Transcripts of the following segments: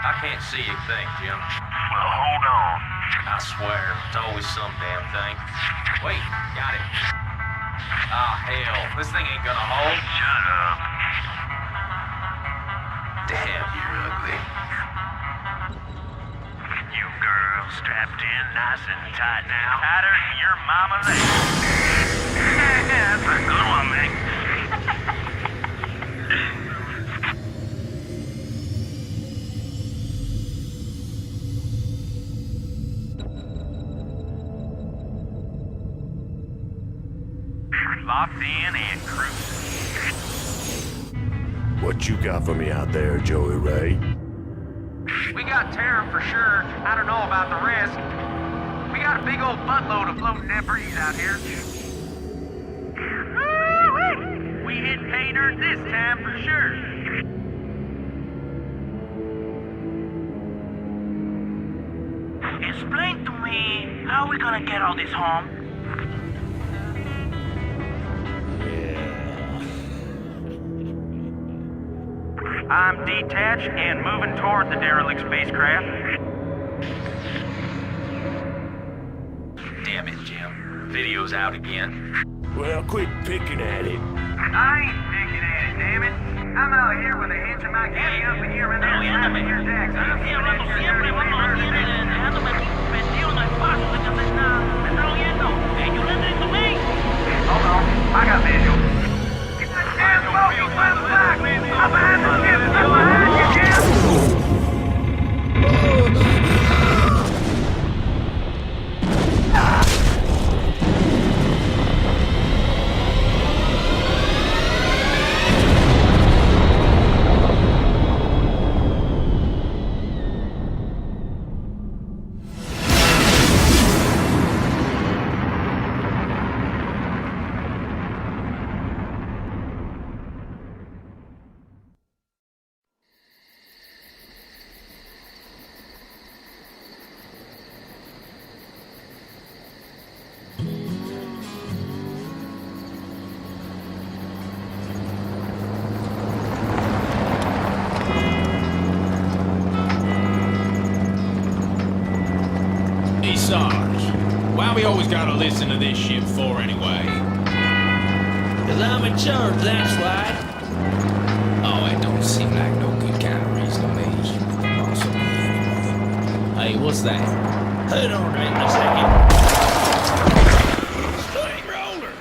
I can't see a thing, Jim. Well, hold on. I swear, it's always some damn thing. Wait, got it. Ah, hell, this thing ain't gonna hold. Shut up. Damn, you're ugly. You girls strapped in nice and tight now. Tighter than your mama leg. That's a good one, man. Locked in and cruising. What you got for me out there, Joey Ray? We got terror for sure. I don't know about the rest. We got a big old buttload of floating debris out here. We hit pay dirt this time for sure. Explain to me, how are we gonna get all this home? I'm detached and moving toward the derelict spacecraft. Damn it, Jim. Video's out again. Well, quit picking at it. I ain't picking at it, damn it. I'm out here with a hinge of my kitty up in here and there slapping your jacks. Hold on, I got visual. It's a damn smoking left back! I'm behind the ship! I'm behind you, Jim! Why we always gotta listen to this shit for anyway? 'Cause I'm in charge, that's why. Oh, it don't seem like no good kind of reason to me. Also, anyway. Hey, what's that? Hold on right a second. Steamroller!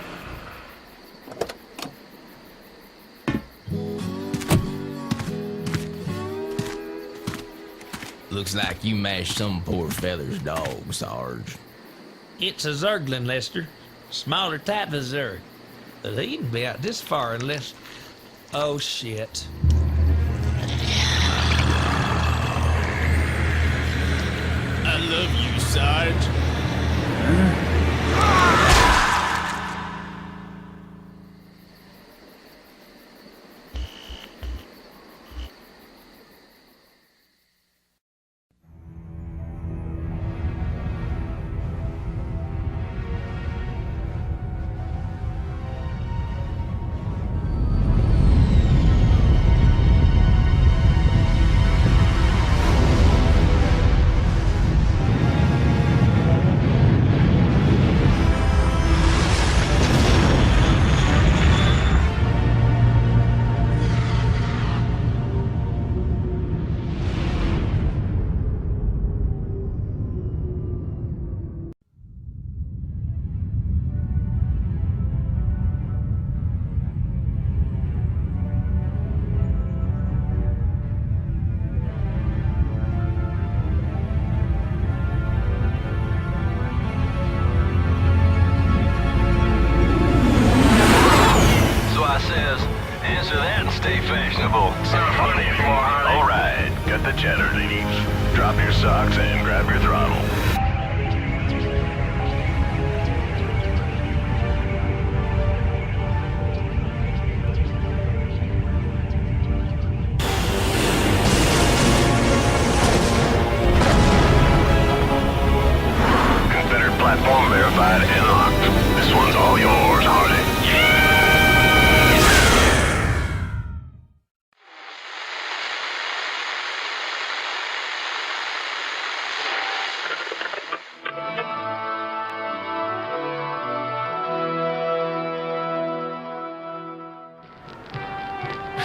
Looks like you mashed some poor feather's dog, Sarge. It's a Zerglin, Lester. Smaller type of Zerg. But he can be out this far unless... Oh, shit. I love you, Sarge.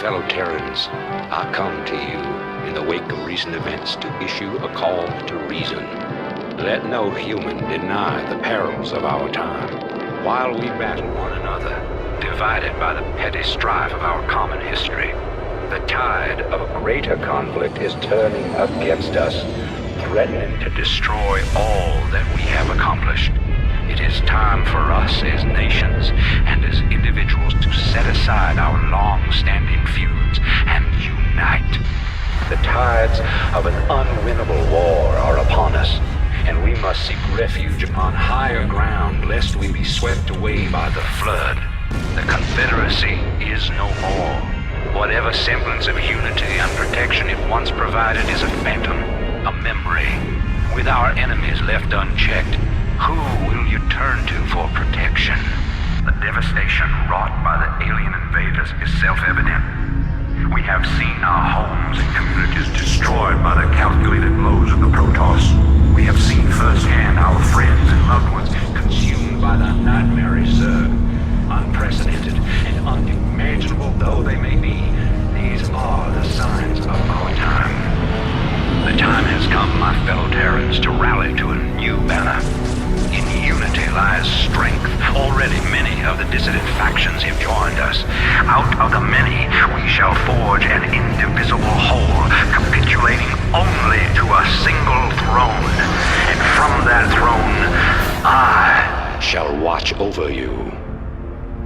fellow Terrans, I come to you in the wake of recent events to issue a call to reason. Let no human deny the perils of our time. While we battle one another, divided by the petty strife of our common history, the tide of a greater conflict is turning against us, threatening to destroy all that we have accomplished. It is time for us as nations and as individuals to set aside our long-standing feuds and unite. The tides of an unwinnable war are upon us, and we must seek refuge upon higher ground lest we be swept away by the flood. The Confederacy is no more. Whatever semblance of unity and protection it once provided is a phantom, a memory. With our enemies left unchecked, who will you turn to for protection? The devastation wrought by the alien invaders is self-evident. We have seen our homes and communities destroyed by the calculated blows of the Protoss. We have seen firsthand our friends and loved ones consumed by the nightmarish Zerg. Unprecedented and unimaginable though they may be, these are the signs of our time. The time has come, my fellow Terrans, to rally to a new banner. In unity lies strength. Already many of the dissident factions have joined us. Out of the many, we shall forge an indivisible whole, capitulating only to a single throne. And from that throne, I shall watch over you.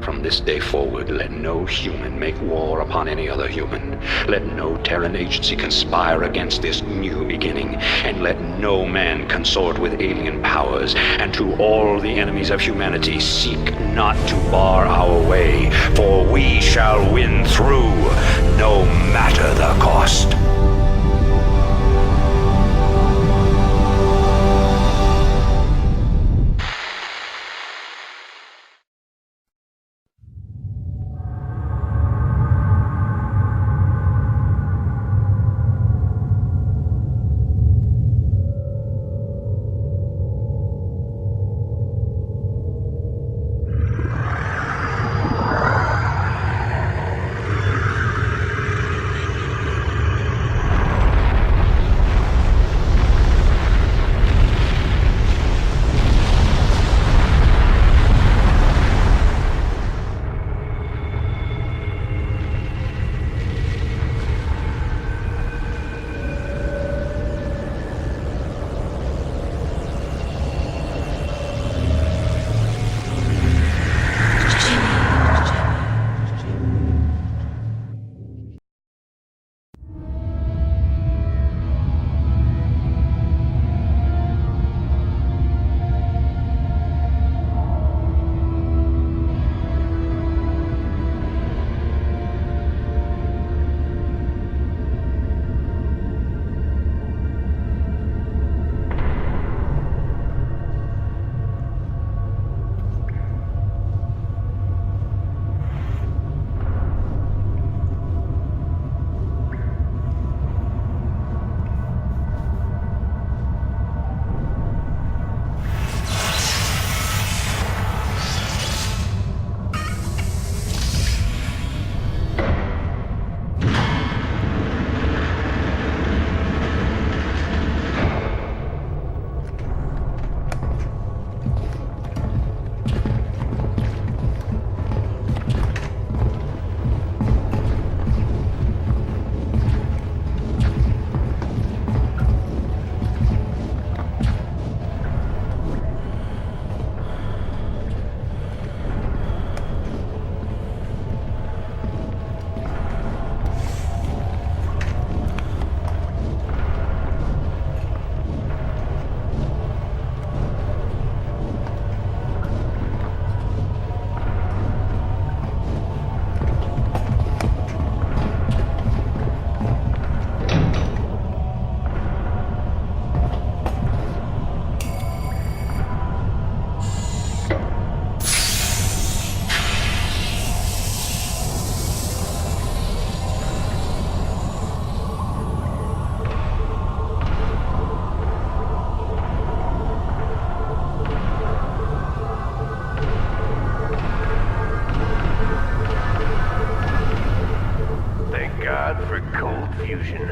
From this day forward, let no human make war upon any other human. Let no Terran agency conspire against this new beginning, and let no man consort with alien powers. And to all the enemies of humanity, seek not to bar our way, for we shall win through, no matter the cost. Fusion.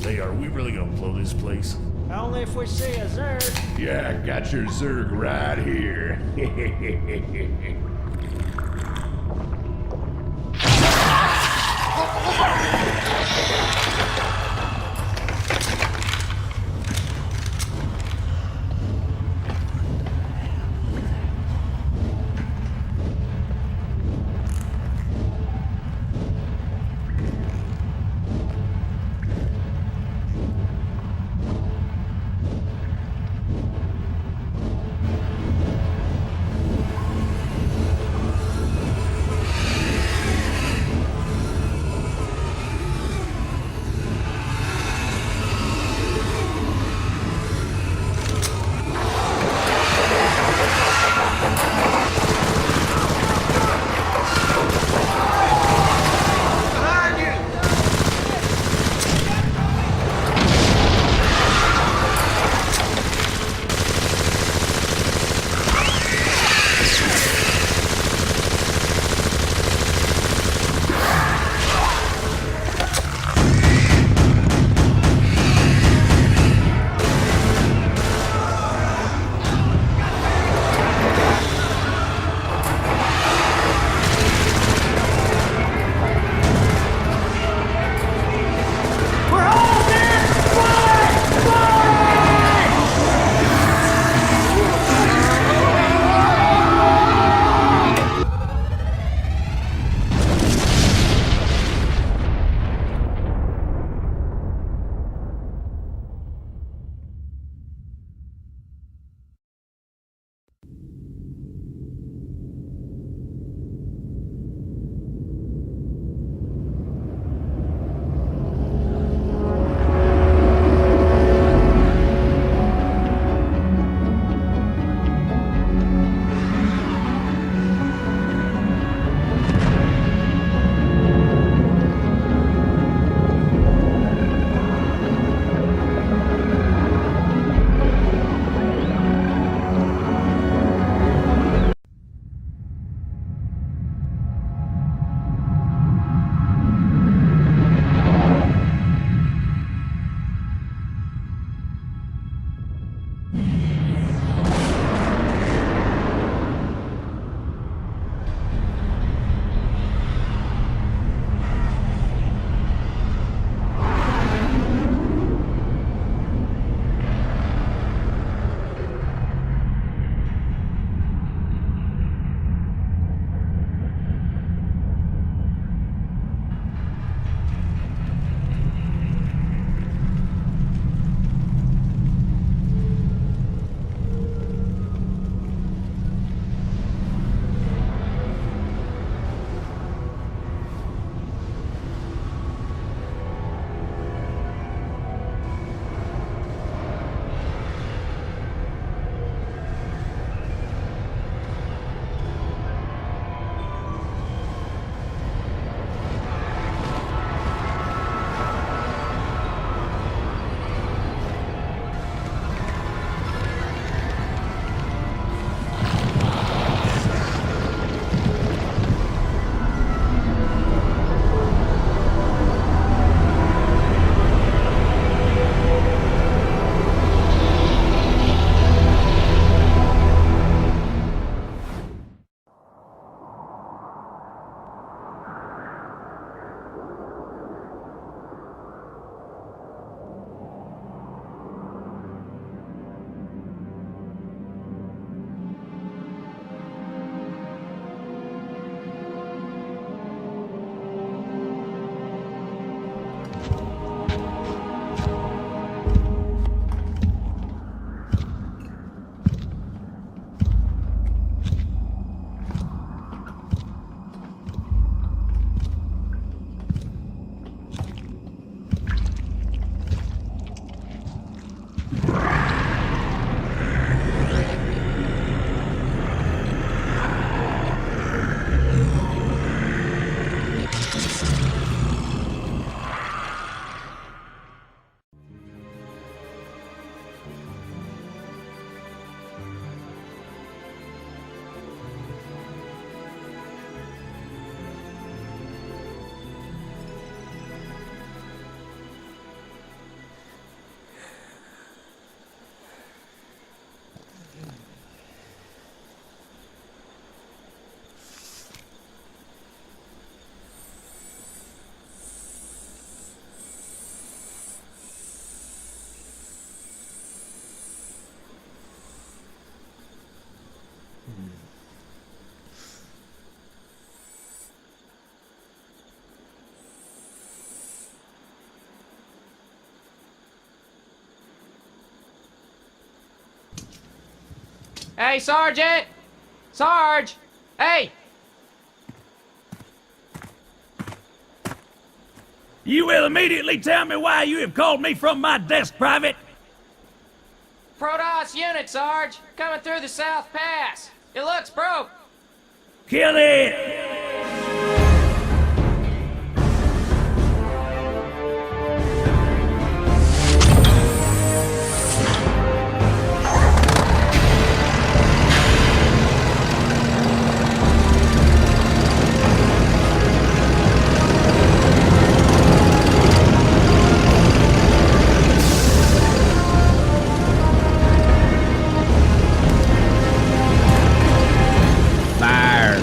Hey, are we really gonna blow this place? Only if we see a Zerg. Yeah, got your Zerg right here. Hey, Sergeant! Sarge! Hey! You will immediately tell me why you have called me from my desk, Private. Protoss unit, Sarge! Coming through the South Pass! It looks broke! Kill it! Fire.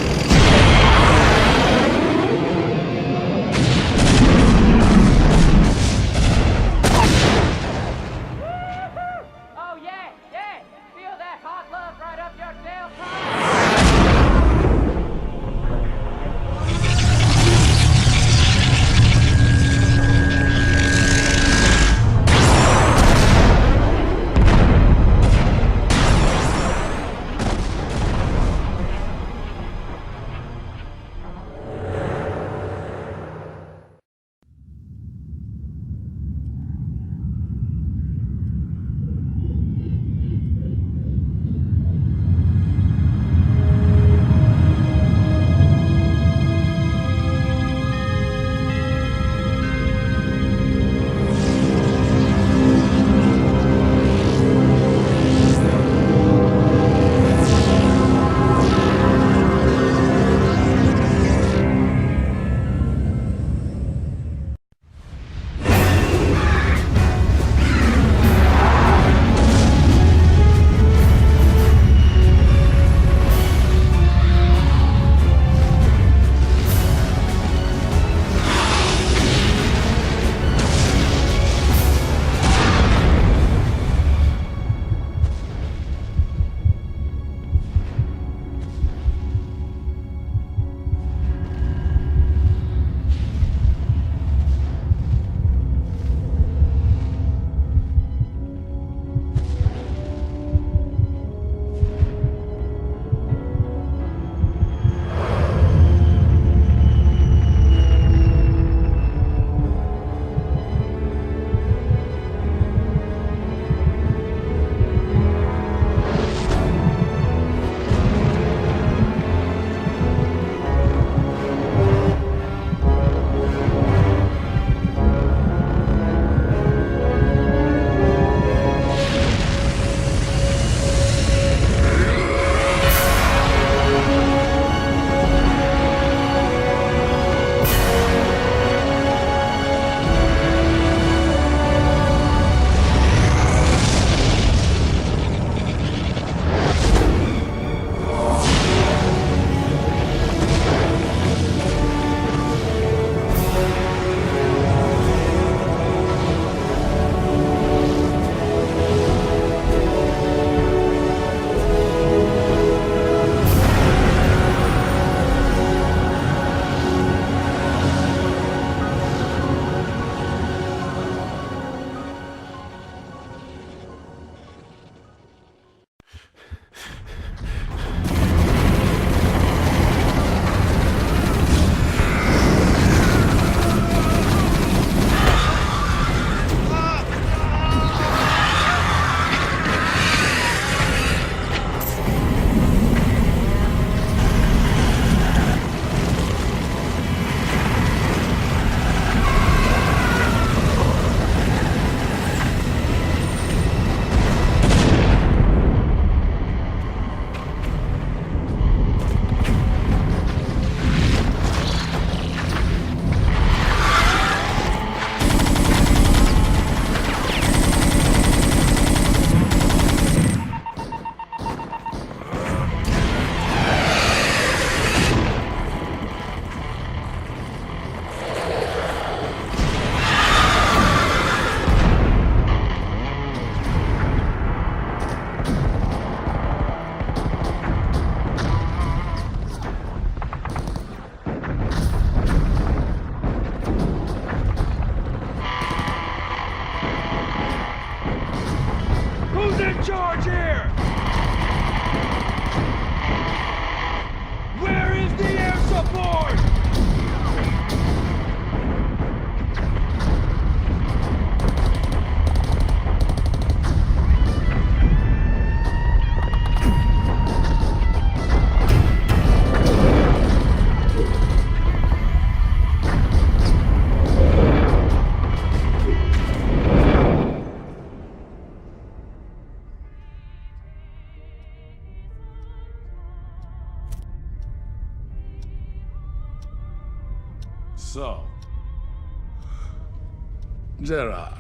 Gerard.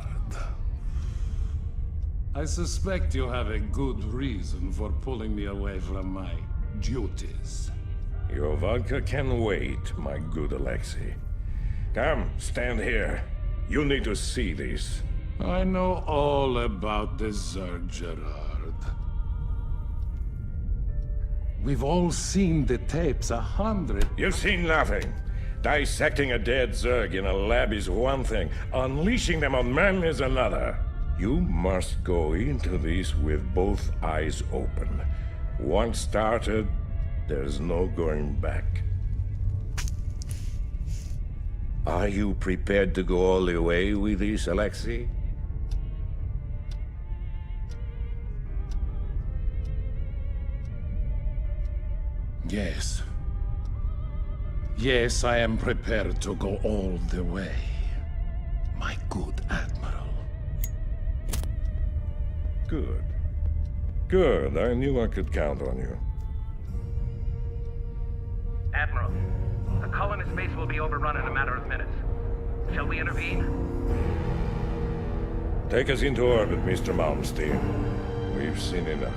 I suspect you have a good reason for pulling me away from my duties. Your vodka can wait, my good Alexei. Come, stand here. You need to see this. I know all about the Zerg, Gerard. We've all seen the tapes 100. You've seen nothing. Dissecting a dead Zerg in a lab is one thing. Unleashing them on men is another. You must go into this with both eyes open. Once started, there's no going back. Are you prepared to go all the way with this, Alexei? Yes. Yes, I am prepared to go all the way. My good Admiral. Good. Good. I knew I could count on you. Admiral, the colonist base will be overrun in a matter of minutes. Shall we intervene? Take us into orbit, Mr. Malmsteen. We've seen enough.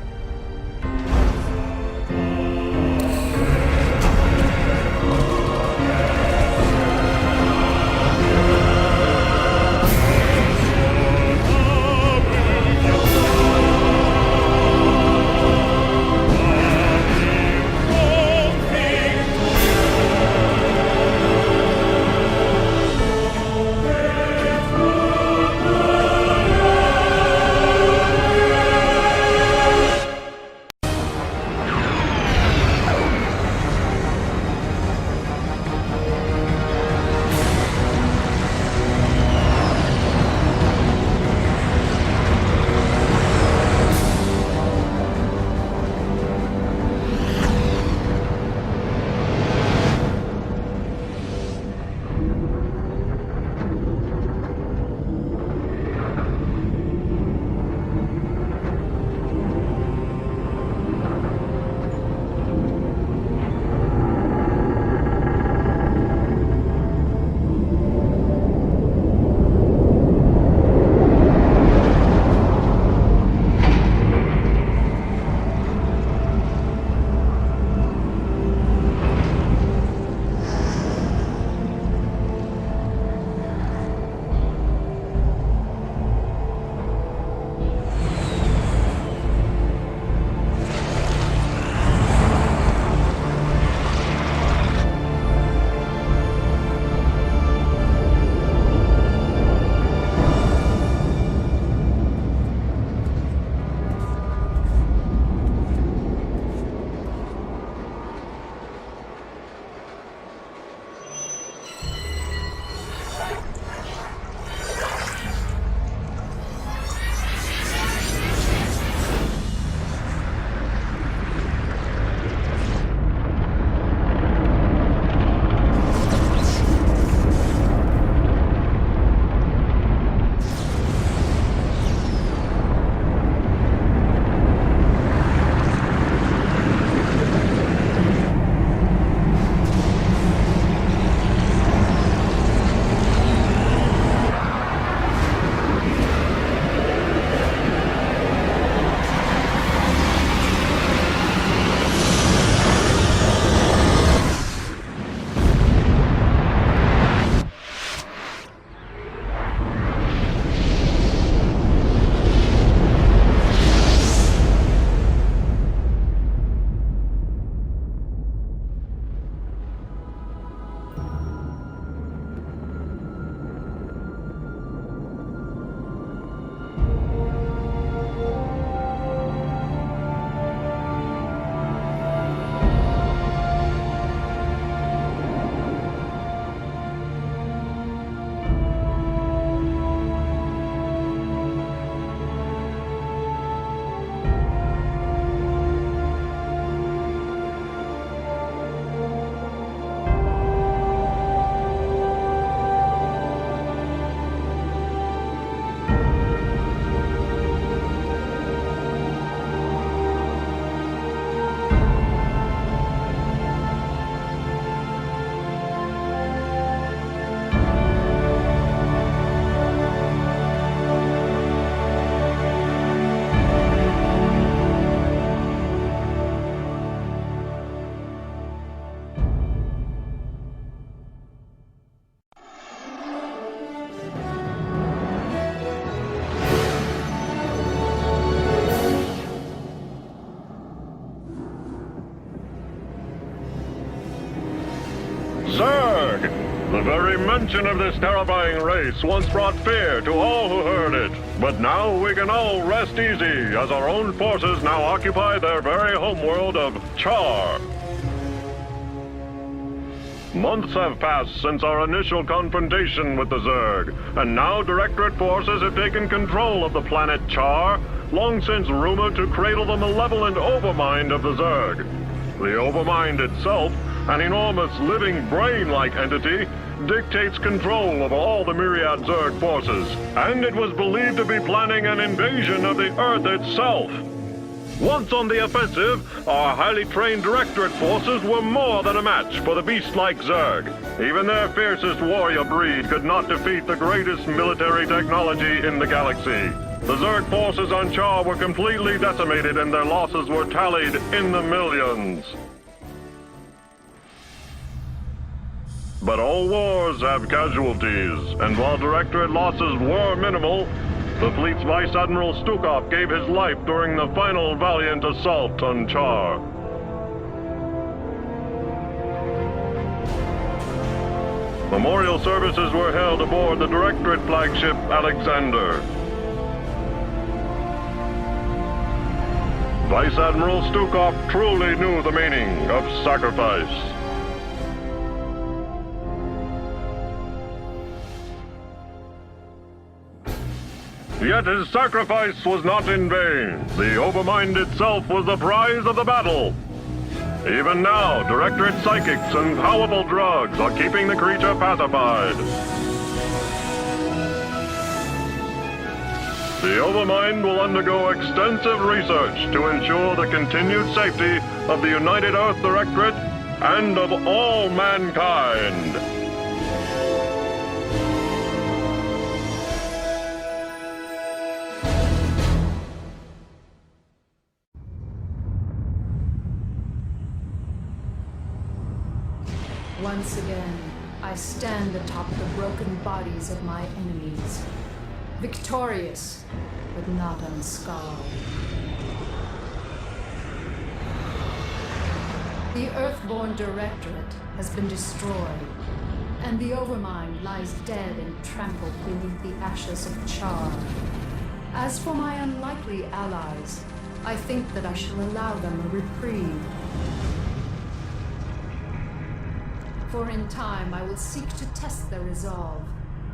The very mention of this terrifying race once brought fear to all who heard it. But now we can all rest easy, as our own forces now occupy their very homeworld of Char. Months have passed since our initial confrontation with the Zerg, and now Directorate forces have taken control of the planet Char, long since rumored to cradle the malevolent Overmind of the Zerg. The Overmind itself, an enormous living brain-like entity, dictates control of all the myriad Zerg forces, and it was believed to be planning an invasion of the Earth itself. Once on the offensive, our highly trained Directorate forces were more than a match for the beast-like Zerg. Even their fiercest warrior breed could not defeat the greatest military technology in the galaxy. The Zerg forces on Char were completely decimated and their losses were tallied in the millions. But all wars have casualties, and while Directorate losses were minimal, the fleet's Vice Admiral Stukov gave his life during the final valiant assault on Char. Memorial services were held aboard the Directorate flagship Alexander. Vice Admiral Stukov truly knew the meaning of sacrifice. Yet his sacrifice was not in vain. The Overmind itself was the prize of the battle. Even now, Directorate psychics and powerful drugs are keeping the creature pacified. The Overmind will undergo extensive research to ensure the continued safety of the United Earth Directorate and of all mankind. Once again, I stand atop the broken bodies of my enemies. Victorious, but not unscarred. The Earthborn Directorate has been destroyed, and the Overmind lies dead and trampled beneath the ashes of Char. As for my unlikely allies, I think that I shall allow them a reprieve. For in time I will seek to test their resolve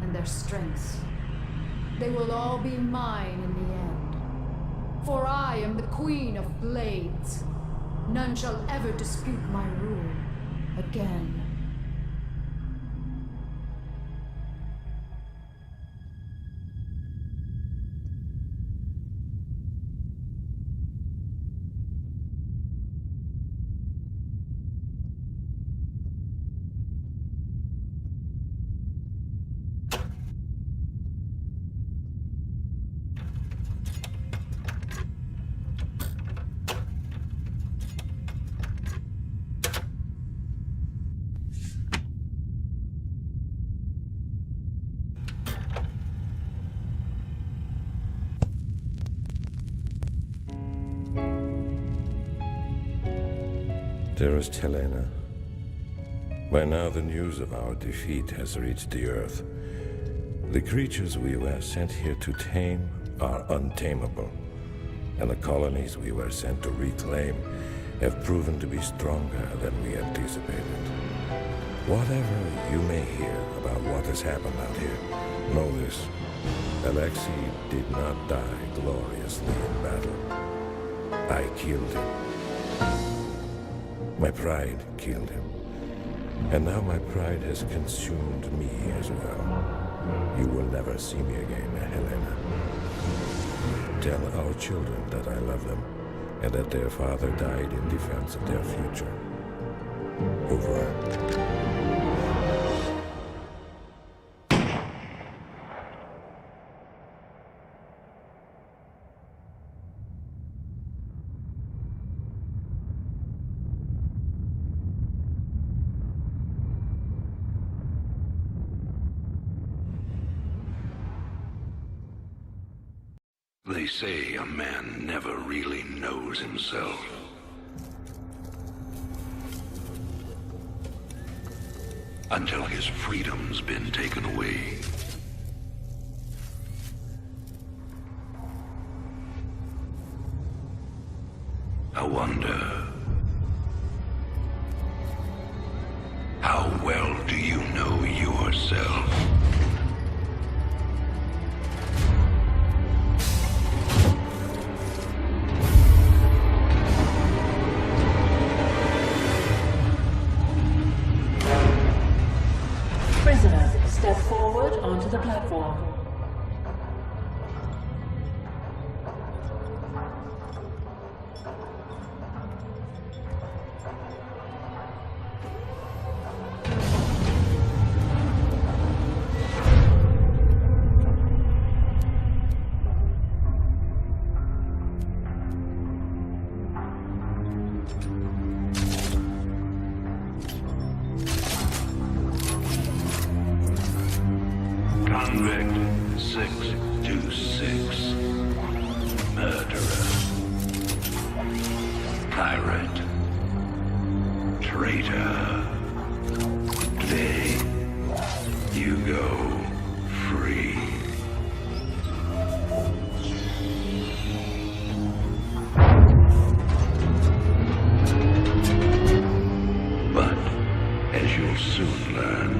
and their strengths. They will all be mine in the end. For I am the Queen of Blades. None shall ever dispute my rule again. Dearest Helena, by now the news of our defeat has reached the Earth. The creatures we were sent here to tame are untamable, and the colonies we were sent to reclaim have proven to be stronger than we anticipated. Whatever you may hear about what has happened out here, know this: Alexei did not die gloriously in battle. I killed him. My pride killed him. And now my pride has consumed me as well. You will never see me again, Helena. Tell our children that I love them, and that their father died in defense of their future. Over. They say a man never really knows himself. until his freedom's been taken away. I wonder, how well do you know yourself? Prisoners, step forward onto the platform. Convict 626. Murderer. Pirate. Traitor. Today, you go free. But, as you'll soon learn,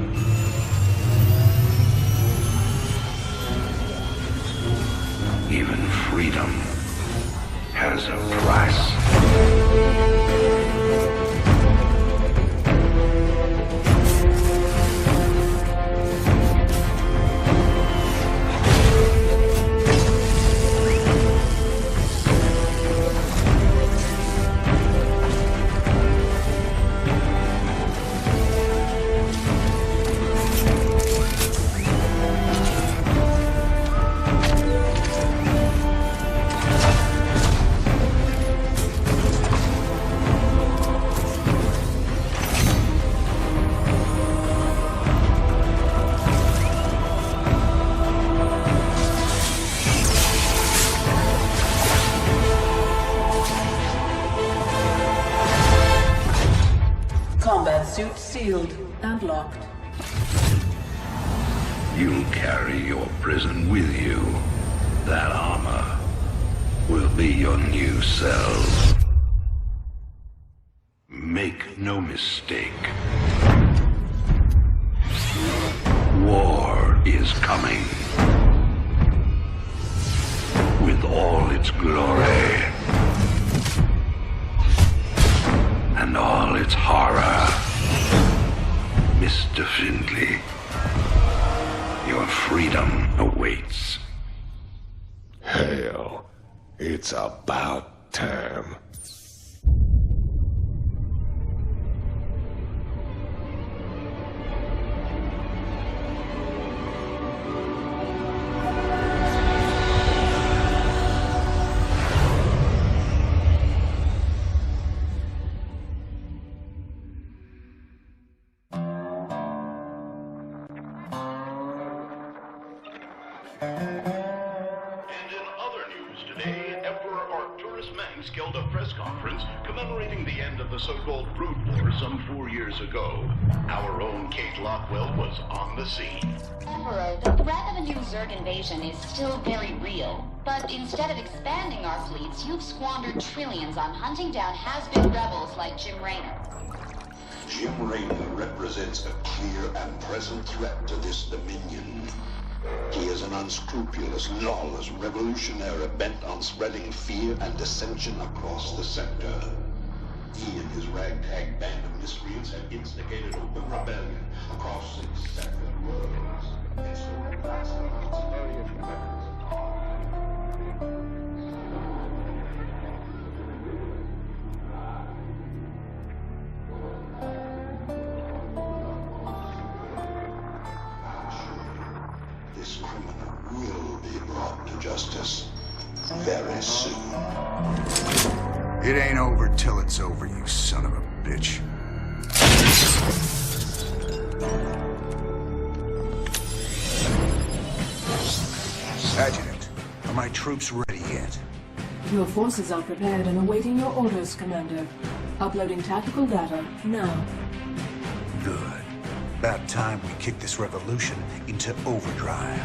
even freedom has a price. Combat suit sealed and locked. You'll carry your prison with you. That armor will be your new cell. Make no mistake. War is coming. With all its glory. And all its horror. Mr. Findlay, your freedom awaits. Hell, it's about time. And in other news today, Emperor Arcturus Mengsk held a press conference commemorating the end of the so-called Brood War some 4 years ago. Our own Kate Lockwell was on the scene. Emperor, the threat of a new Zerg invasion is still very real. But instead of expanding our fleets, you've squandered trillions on hunting down has-been rebels like Jim Raynor. Jim Raynor represents a clear and present threat to this dominion. He is an unscrupulous, lawless revolutionary bent on spreading fear and dissension across the sector. He and his ragtag band of miscreants have instigated open rebellion across 6 separate worlds. And so that's this criminal will be brought to justice very soon. It ain't over till it's over, you son of a bitch. Adjutant, are my troops ready yet? Your forces are prepared and awaiting your orders, Commander. Uploading tactical data now. Good. about time we kick this revolution into overdrive.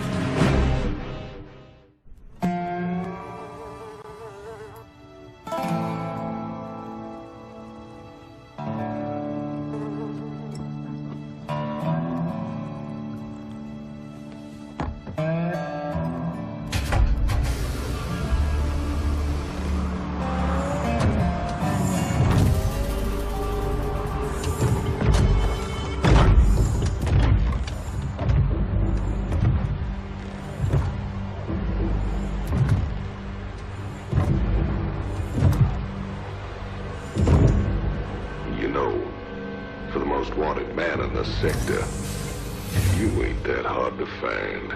Sector. You ain't that hard to find.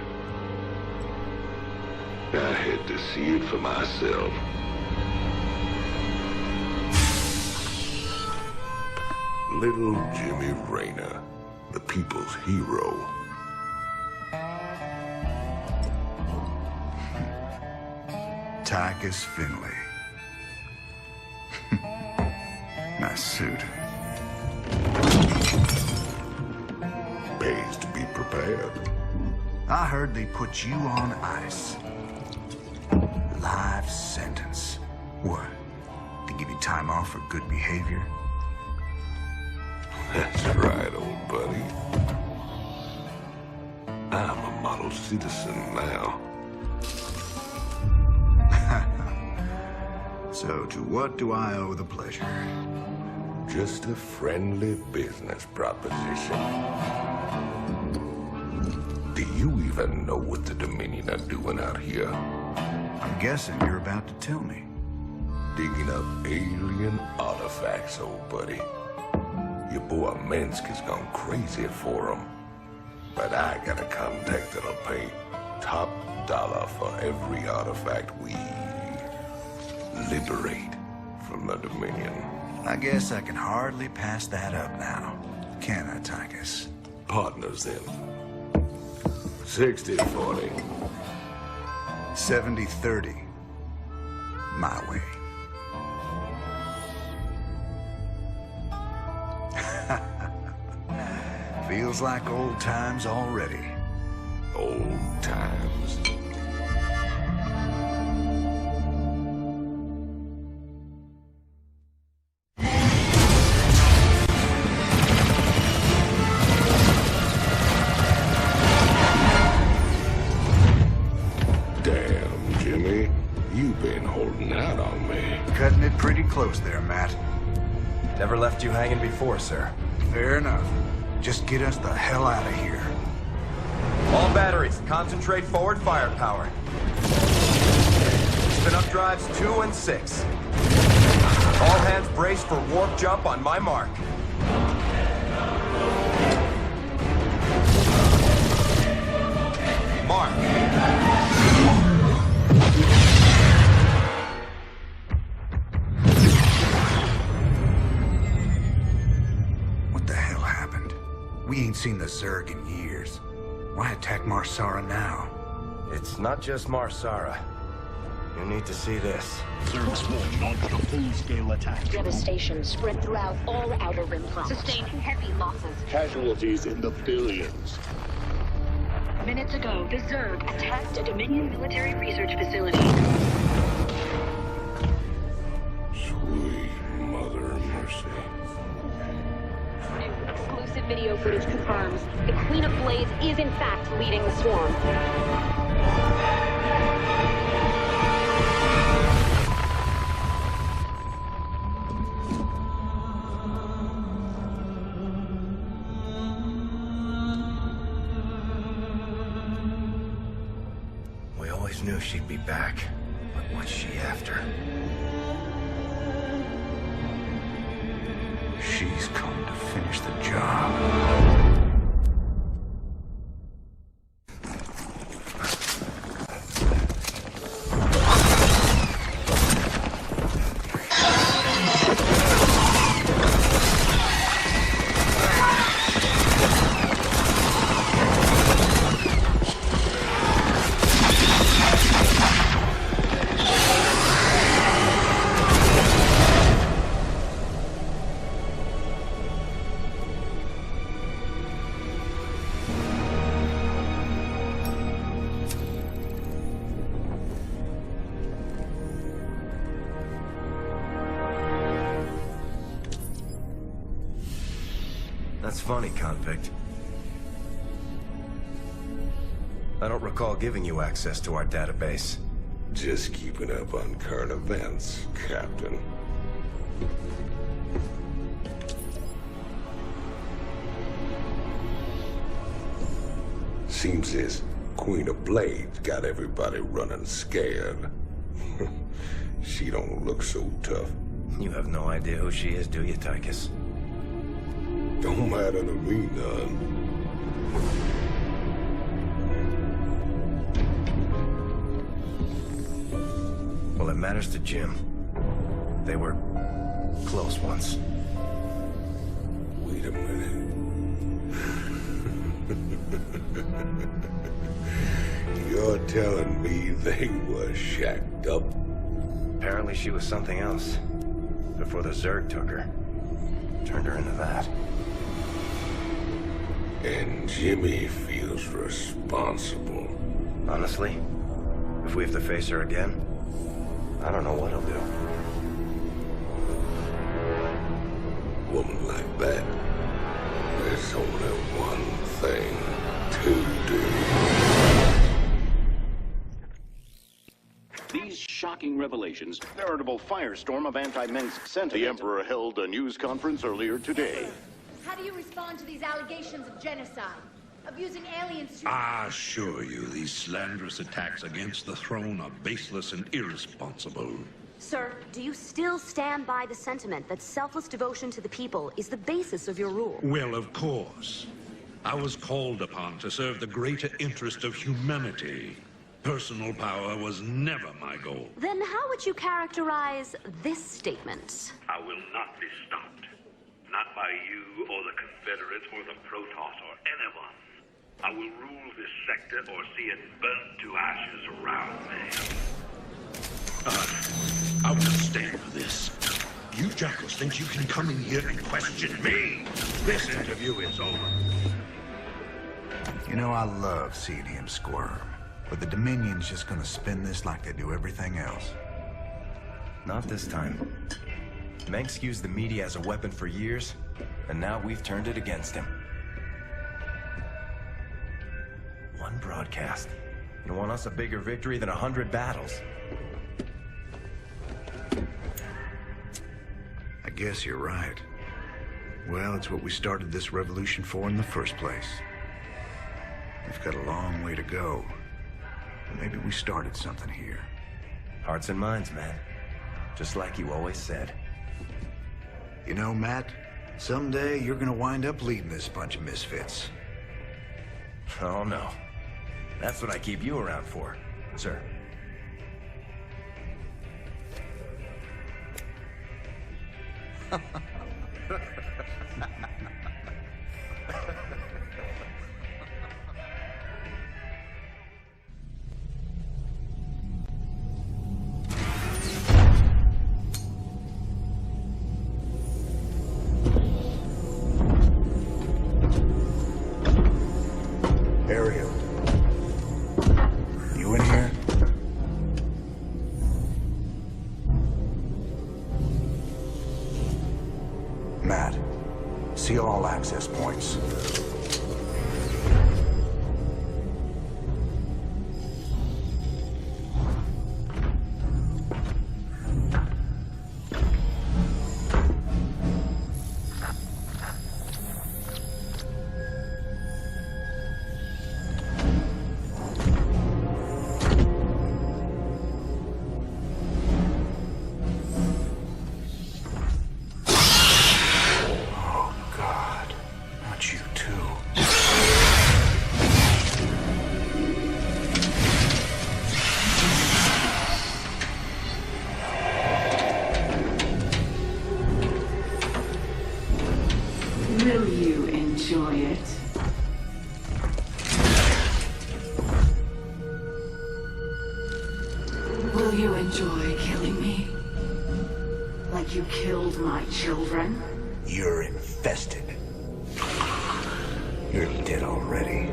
I had to see it for myself. Little Jimmy Raynor, the people's hero. Titus Finley. Nice suit. Pays to be prepared. I heard they put you on ice. Life sentence. What? To give you time off for good behavior? That's right, old buddy. I'm a model citizen now. So to what do I owe the pleasure? Just a friendly business proposition. Do you even know what the Dominion are doing out here? I'm guessing you're about to tell me. Digging up alien artifacts, old buddy. Your boy Mengsk has gone crazy for them. But I got a contact that'll pay top dollar for every artifact we liberate from the Dominion. I guess I can hardly pass that up now. Can I, Titus? Partners then. 60-40. 70-30. My way. Feels like old times already. Old times. Damn, Jimmy. You've been holding out on me. Cutting it pretty close there, Matt. Never left you hanging before, sir. Fair enough. Just get us the hell out of here. All batteries, concentrate forward firepower. Spin up drives 2 and 6. All hands brace for warp jump on my mark. Mark. We ain't seen the Zerg in years. Why attack Marsara now? It's not just Marsara. You need to see this. Zerg Swarm launched a full-scale attack. Devastation spread throughout all Outer Rim planets. Sustained heavy losses. Casualties in the billions. Minutes ago, the Zerg attacked a Dominion military research facility. Sweet Mother Mercy. New exclusive video footage confirms the Queen of Blades is in fact leading the swarm. We always knew she'd be back, but what's she after? She's come to finish the job. funny, convict. I don't recall giving you access to our database. Just keeping up on current events, Captain. Seems this Queen of Blades got everybody running scared. She don't look so tough. You have no idea who she is, do you, Titus? Don't matter to me none. Well, it matters to Jim. They were close once. Wait a minute. You're telling me they were shacked up? Apparently she was something else. Before the Zerg took her. Turned her into that. And Jimmy feels responsible. Honestly, if we have to face her again, I don't know what he'll do. Woman like that, there's only one thing to do. These shocking revelations, veritable firestorm of anti-Mengsk sentiment. The Emperor held a news conference earlier today. How do you respond to these allegations of genocide? Of using aliens to... I assure you, these slanderous attacks against the throne are baseless and irresponsible. Sir, do you still stand by the sentiment that selfless devotion to the people is the basis of your rule? Well, of course. I was called upon to serve the greater interest of humanity. Personal power was never my goal. Then how would you characterize this statement? I will not be stopped. Not by you or the Confederates or the Protoss or anyone. I will rule this sector or see it burnt to ashes around me. I will stand for this. You jackals think you can come in here and question me? This interview is over. You know, I love seeing him squirm. But the Dominion's just gonna spin this like they do everything else. Not this time. Mengsk used the media as a weapon for years, and now we've turned it against him. One broadcast. And won us a bigger victory than 100 battles. I guess you're right. Well, it's what we started this revolution for in the first place. We've got a long way to go. But maybe we started something here. Hearts and minds, man. Just like you always said. You know, Matt, someday you're gonna wind up leading this bunch of misfits. Oh, no. That's what I keep you around for, sir. Ariel. You in here? Matt, seal all access points. Will you enjoy it? Will you enjoy killing me? Like you killed my children? You're infested. You're dead already.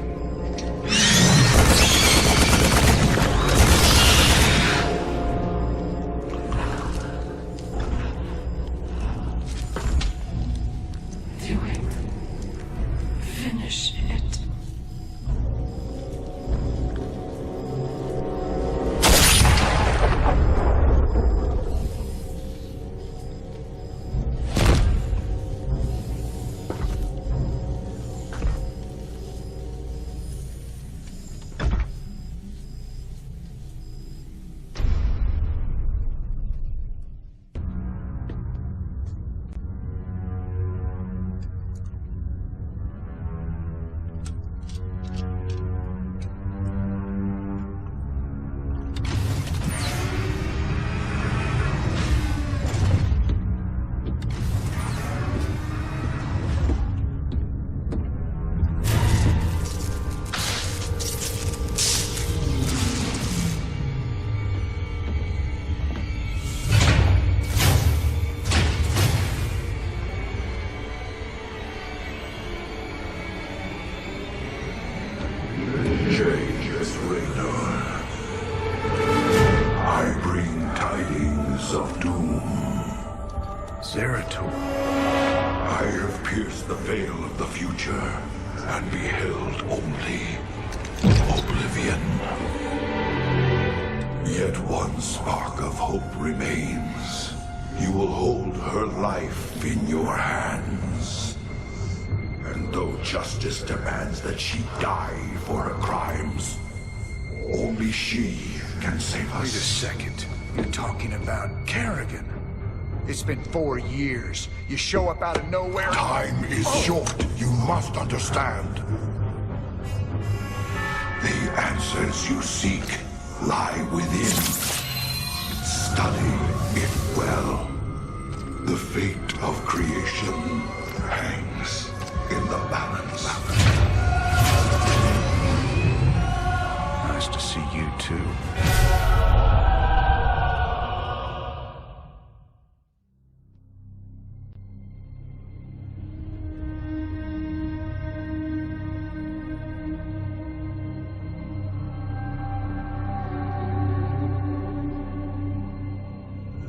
Zeratul. I have pierced the veil of the future and beheld only oblivion. Yet one spark of hope remains. You will hold her life in your hands. And though justice demands that she die for her crimes, only she can save us. Wait a second. You're talking about Kerrigan. It's been 4 years. You show up out of nowhere. Time is short. You must understand. The answers you seek lie within. Study it well. The fate of creation hangs in the balance. Nice to see you too.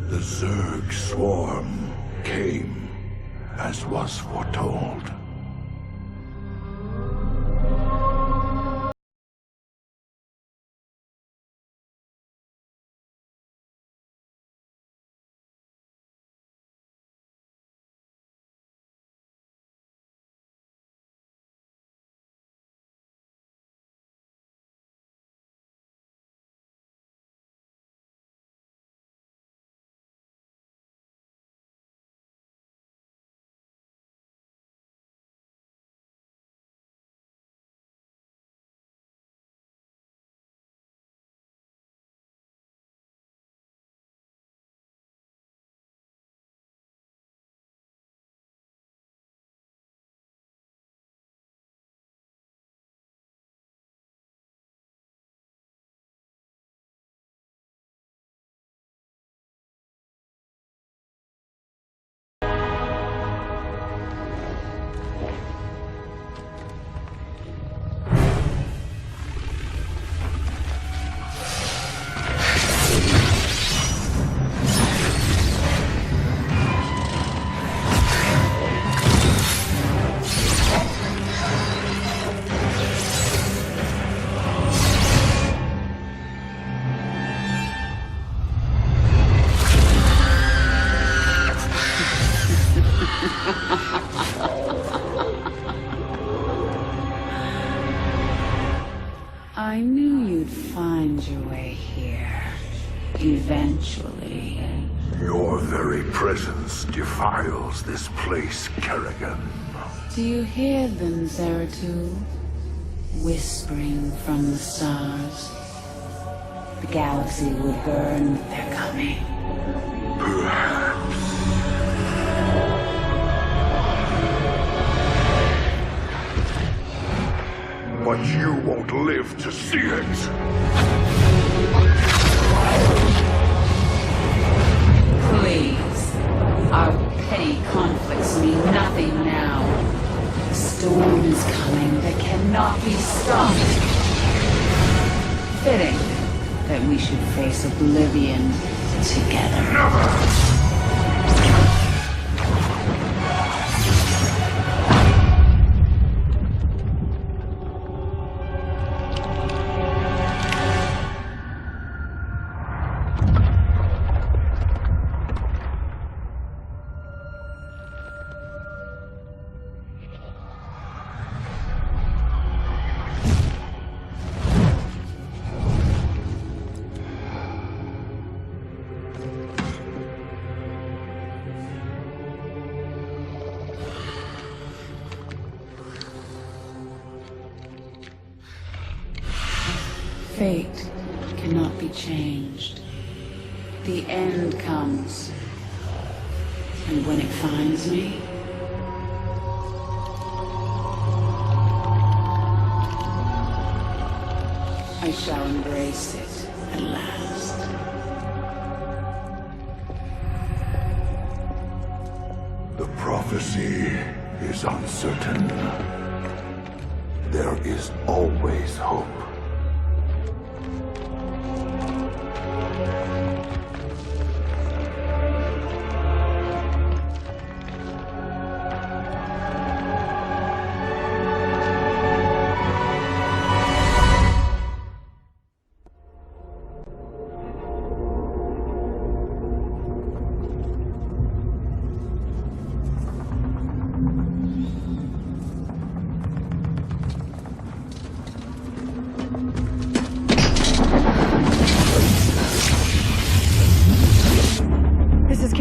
The Zerg swarm came as was foretold. I knew you'd find your way here. Eventually. Your very presence defiles this place, Kerrigan. Do you hear them, Zeratul? Whispering from the stars. The galaxy will burn with their coming. Perhaps. But you won't live to see it. Please. Our petty conflicts mean nothing now. The storm is coming that cannot be stopped. Fitting that we should face oblivion together. Never! Fate cannot be changed. The end comes. And when it finds me, I shall embrace it at last. The prophecy is uncertain. There is always hope.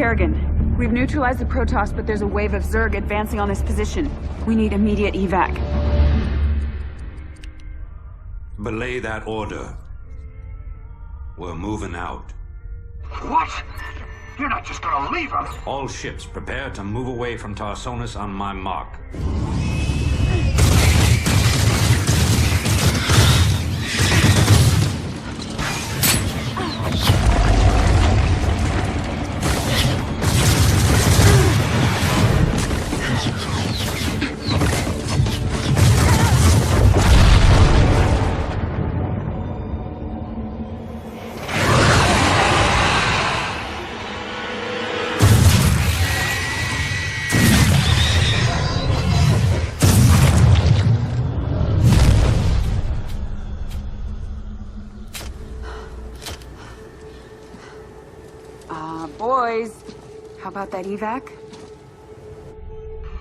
Kerrigan. We've neutralized the Protoss, but there's a wave of Zerg advancing on this position. We need immediate evac. Belay that order. We're moving out. What? You're not just gonna leave us? All ships prepare to move away from Tarsonis on my mark. Boys, how about that evac?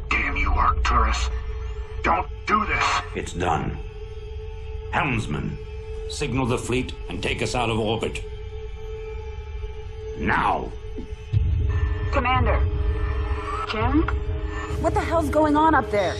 Damn you, Arcturus. Don't do this. It's done. Helmsman, signal the fleet and take us out of orbit. Now! Commander. Jim? What the hell's going on up there?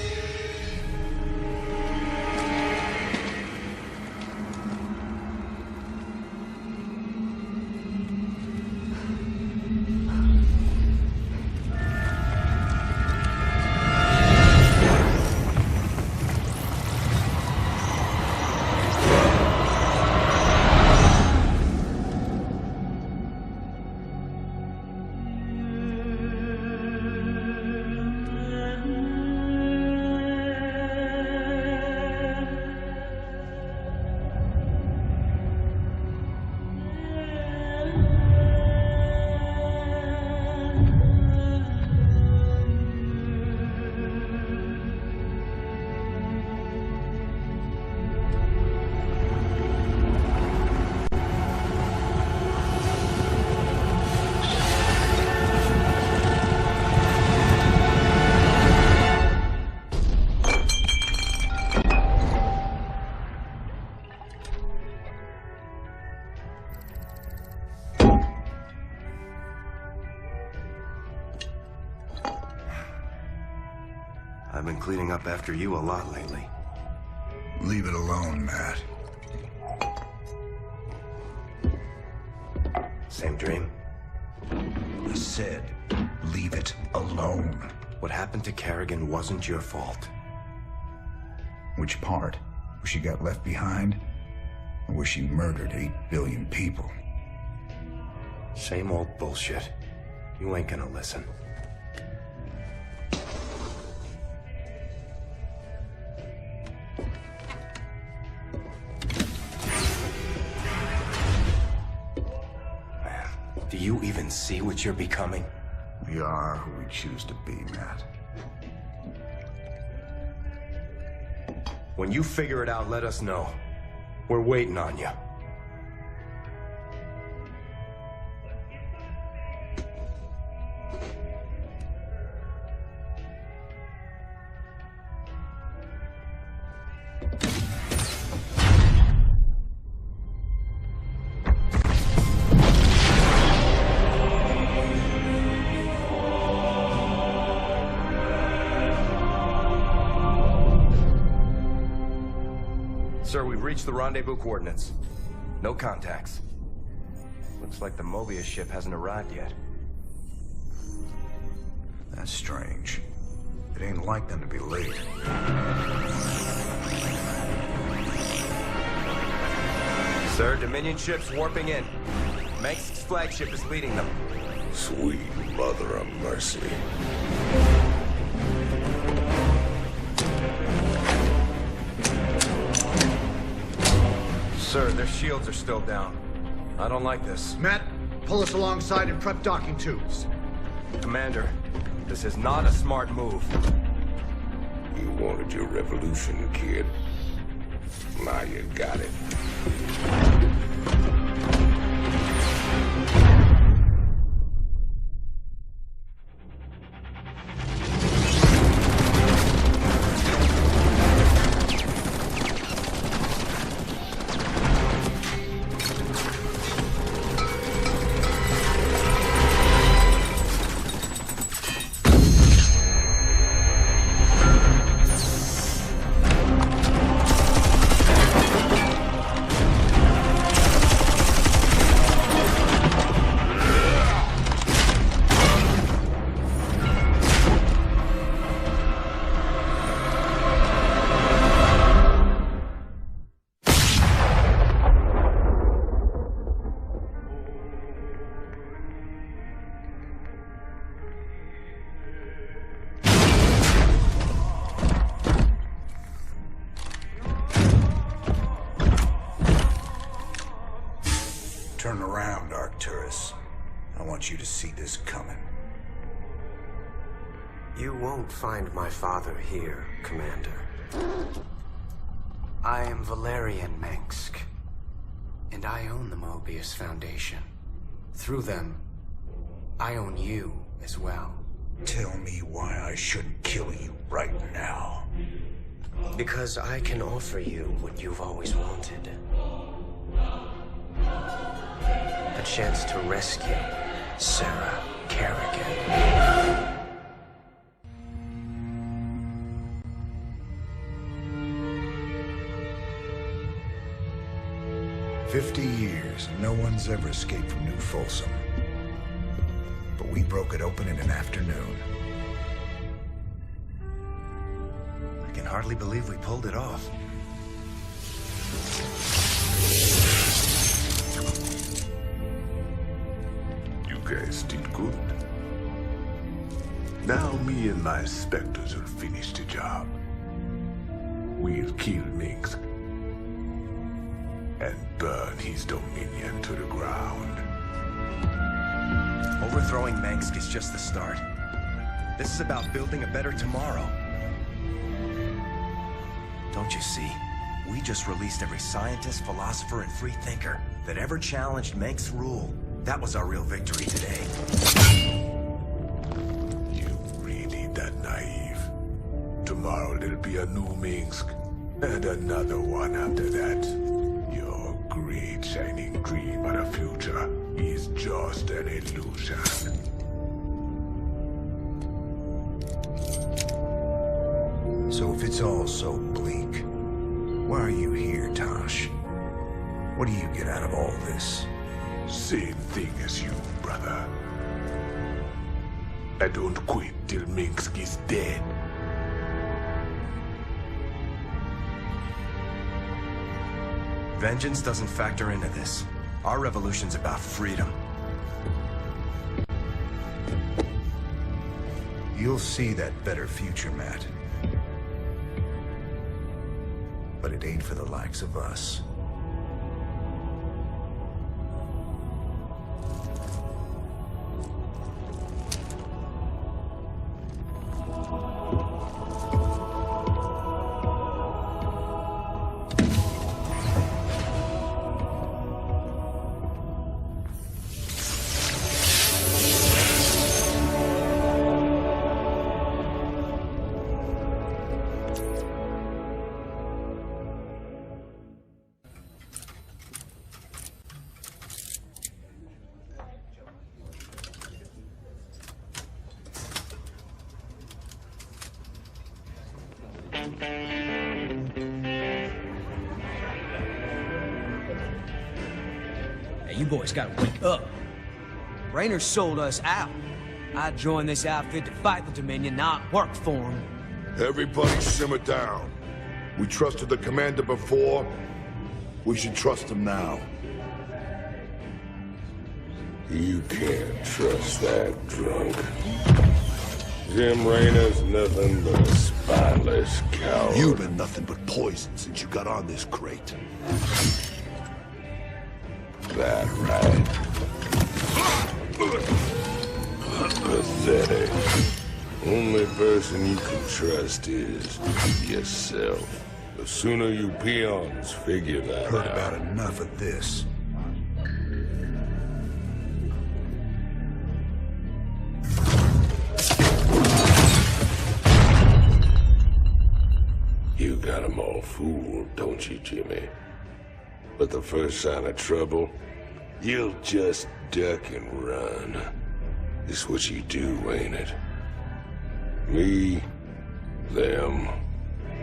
I've been cleaning up after you a lot lately. Leave it alone, Matt. Same dream? I said, leave it alone. What happened to Kerrigan wasn't your fault. Which part? Where she got left behind? Or where she murdered 8 billion people? Same old bullshit. You ain't gonna listen. Do you even see what you're becoming? We are who we choose to be, Matt. When you figure it out, let us know. We're waiting on you. Sir, we've reached the rendezvous coordinates. No contacts. Looks like the Mobius ship hasn't arrived yet. That's strange. It ain't like them to be late. Sir, Dominion ships warping in. Mengsk's flagship is leading them. Sweet mother of mercy. Sir, their shields are still down. I don't like this. Matt, pull us alongside and prep docking tubes. Commander, this is not a smart move. You wanted your revolution, kid. Now you got it. Turn around, Arcturus. I want you to see this coming. You won't find my father here, Commander. I am Valerian Mengsk, and I own the Mobius Foundation. Through them, I own you as well. Tell me why I shouldn't kill you right now. Because I can offer you what you've always wanted. A chance to rescue Sarah Kerrigan. 50 years, and no one's ever escaped from New Folsom. But we broke it open in an afternoon. I can hardly believe we pulled it off. You guys did good. Now me and my Spectres will finish the job. We'll kill Mengsk and burn his dominion to the ground. Overthrowing Mengsk is just the start. This is about building a better tomorrow. Don't you see? We just released every scientist, philosopher, and free thinker that ever challenged Mengsk's rule. That was our real victory today. You really that naive? Tomorrow there'll be a new Mengsk, and another one after that. Your great shining dream of the future is just an illusion. So if it's all so bleak, why are you here, Tosh? What do you get out of all this? Same thing as you, brother. I don't quit till Mengsk is dead. Vengeance doesn't factor into this. Our revolution's about freedom. You'll see that better future, Matt. But it ain't for the likes of us. You boys gotta wake up. Raynor sold us out. I joined this outfit to fight the Dominion, not work for him. Everybody simmer down. We trusted the commander before. We should trust him now. You can't trust that drunk. Jim Raynor's nothing but a spineless coward. You've been nothing but poison since you got on this crate. That right? Pathetic. Only person you can trust is yourself. The sooner you peons figure that Heard out. about enough of this. You got 'em all fooled, don't you, Jimmy? But the first sign of trouble, you'll just duck and run. It's what you do, ain't it? Me, them,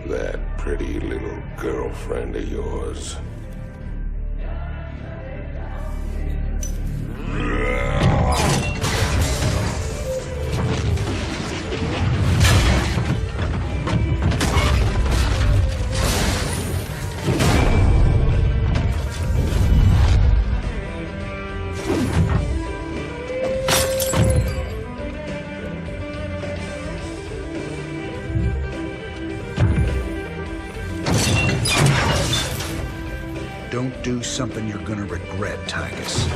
that pretty little girlfriend of yours. do something you're gonna regret, Titus.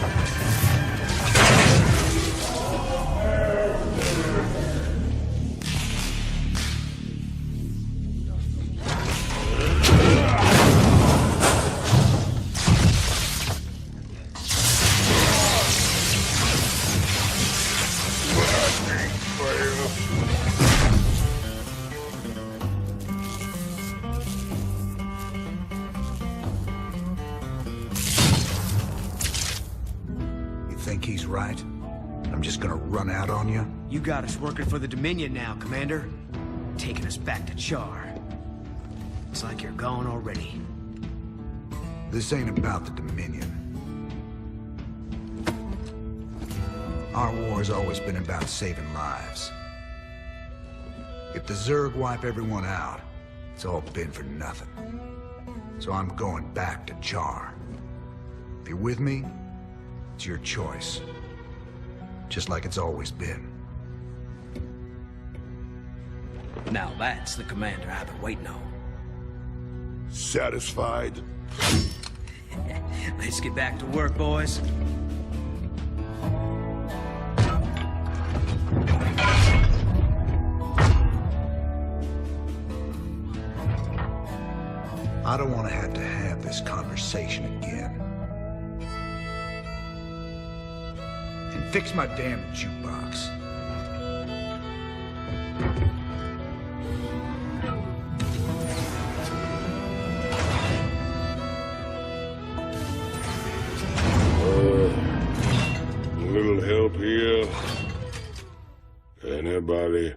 Think he's right? I'm just gonna run out on you? You got us working for the Dominion now, Commander. Taking us back to Char. It's like you're gone already. This ain't about the Dominion. Our war's always been about saving lives. If the Zerg wipe everyone out, it's all been for nothing. So I'm going back to Char. If you're with me, it's your choice. Just like it's always been. Now that's the commander I've been waiting on. Satisfied? Let's get back to work, boys. I don't want to have this conversation again. And fix my damn jukebox. A little help here. Anybody?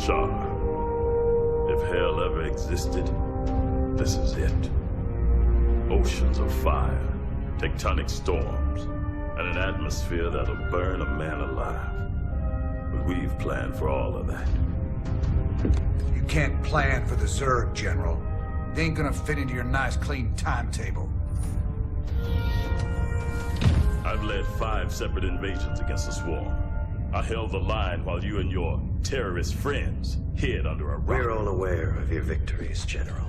Char. If hell ever existed, this is it. Oceans of fire, tectonic storms, and an atmosphere that'll burn a man alive. But we've planned for all of that. You can't plan for the Zerg, General. They ain't gonna fit into your nice, clean timetable. I've led 5 separate invasions against the Swarm. I held the line while you and your terrorist friends hid under a rock. We're all aware of your victories, General.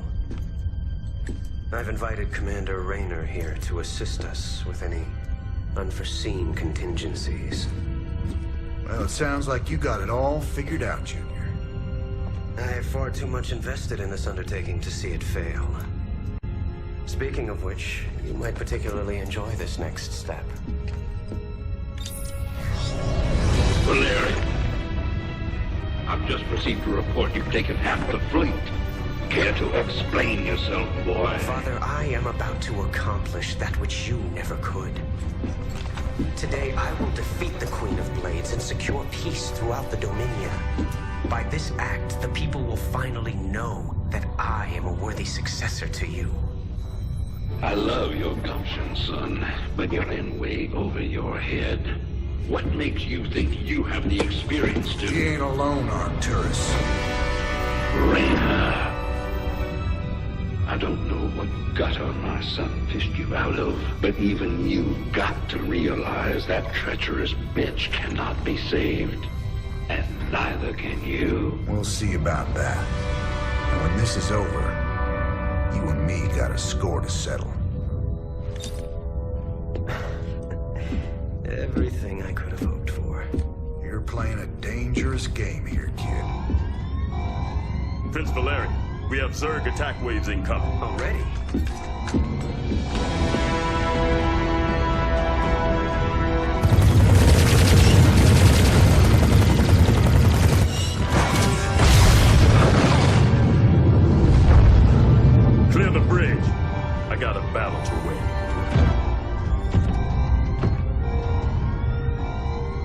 I've invited Commander Raynor here to assist us with any unforeseen contingencies. Well, it sounds like you got it all figured out, Junior. I have far too much invested in this undertaking to see it fail. Speaking of which, you might particularly enjoy this next step. Valerian, I've just received a report you've taken half the fleet. Care to explain yourself, boy? Father, I am about to accomplish that which you never could. Today, I will defeat the Queen of Blades and secure peace throughout the Dominion. By this act, the people will finally know that I am a worthy successor to you. I love your gumption, son, but you're in way over your head. What makes you think you have the experience to... He ain't alone, Arcturus. Raynor. I don't know what gutter my son fished you out of, but even you've got to realize that treacherous bitch cannot be saved. And neither can you. We'll see about that. And when this is over, you and me got a score to settle. Everything I could have hoped for. You're playing a dangerous game here, kid. Prince Valerian, we have Zerg attack waves incoming. Already? Clear the bridge. I got a battle to win.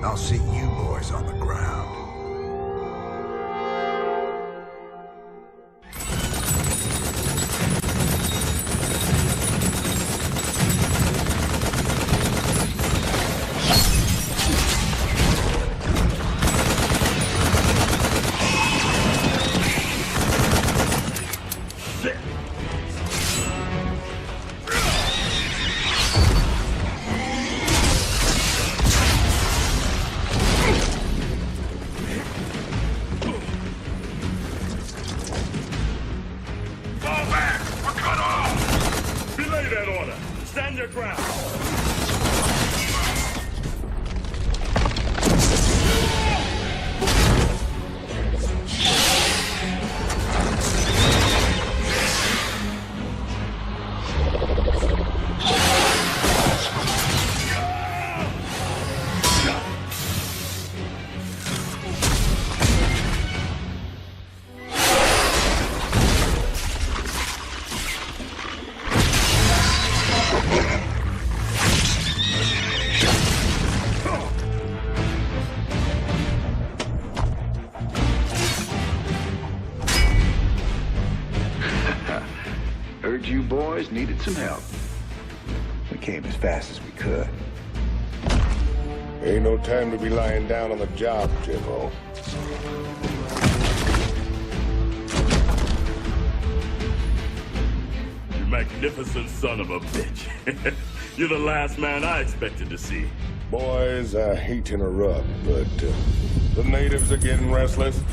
I'll see you boys on the ground. Stand your ground! Heard you boys needed some help. We came as fast as we could. Ain't no time to be lying down on the job, General. You magnificent son of a bitch. You're the last man I expected to see. Boys, I hate to interrupt, but the natives are getting restless.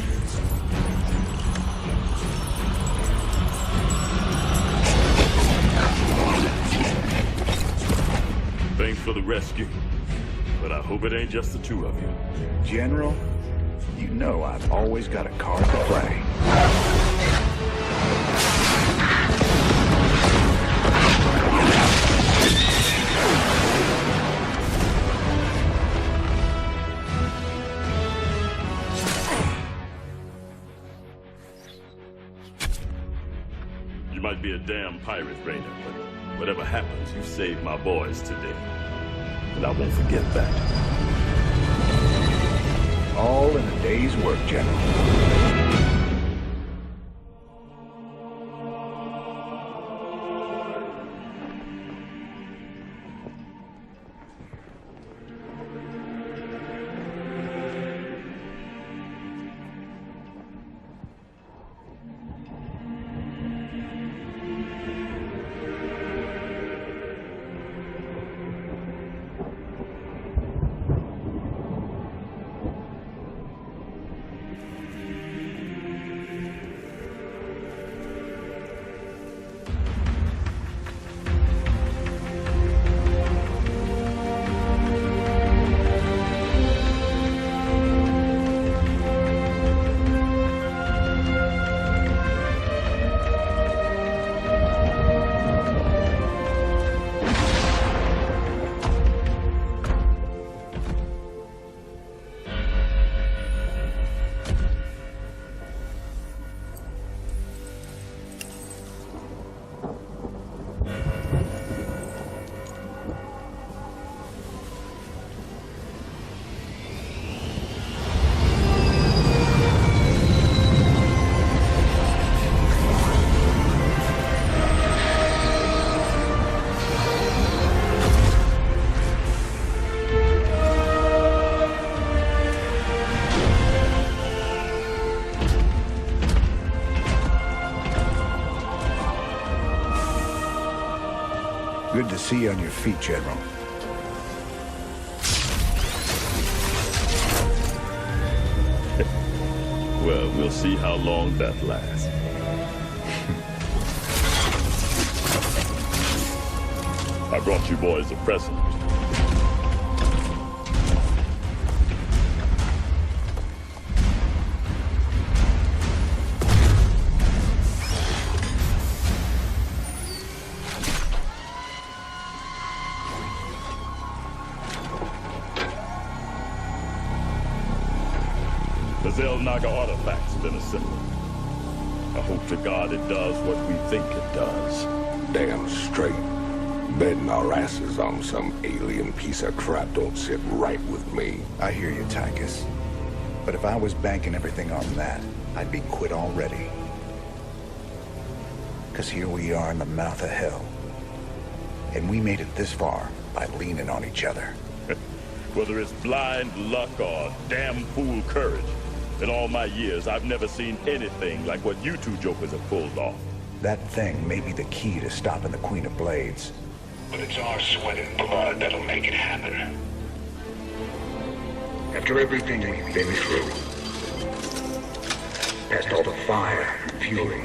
Thanks for the rescue, but I hope it ain't just the two of you. General, you know I've always got a card to play. You might be a damn pirate, Raynor, but whatever happens, you saved my boys today. And I won't forget that. All in a day's work, General. Good to see you on your feet, General. Well, we'll see how long that lasts. I brought you boys a present. The Zelnaga artifact's been assembled. I hope to God it does what we think it does. Damn straight. Betting our asses on some alien piece of crap don't sit right with me. I hear you, Titus. But if I was banking everything on that, I'd be quit already. Because here we are in the mouth of hell. And we made it this far by leaning on each other. Whether it's blind luck or damn fool courage, in all my years, I've never seen anything like what you two jokers have pulled off. That thing may be the key to stopping the Queen of Blades. But it's our sweat and blood that'll make it happen. After everything we've been through, past all the fire and fury,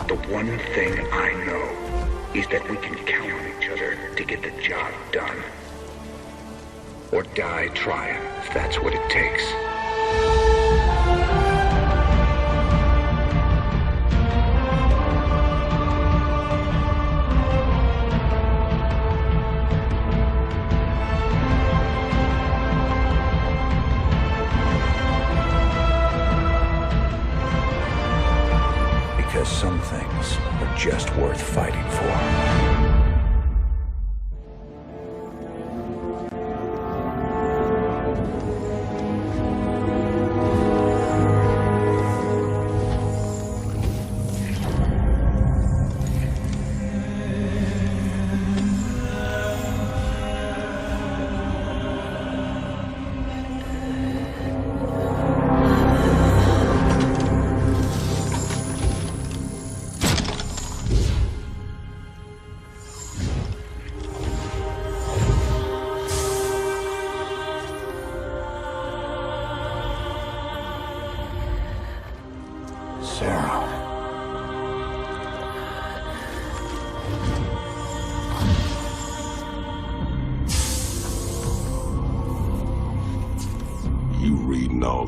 the one thing I know is that we can count on each other to get the job done. Or die trying, if that's what it takes. Because some things are just worth fighting for.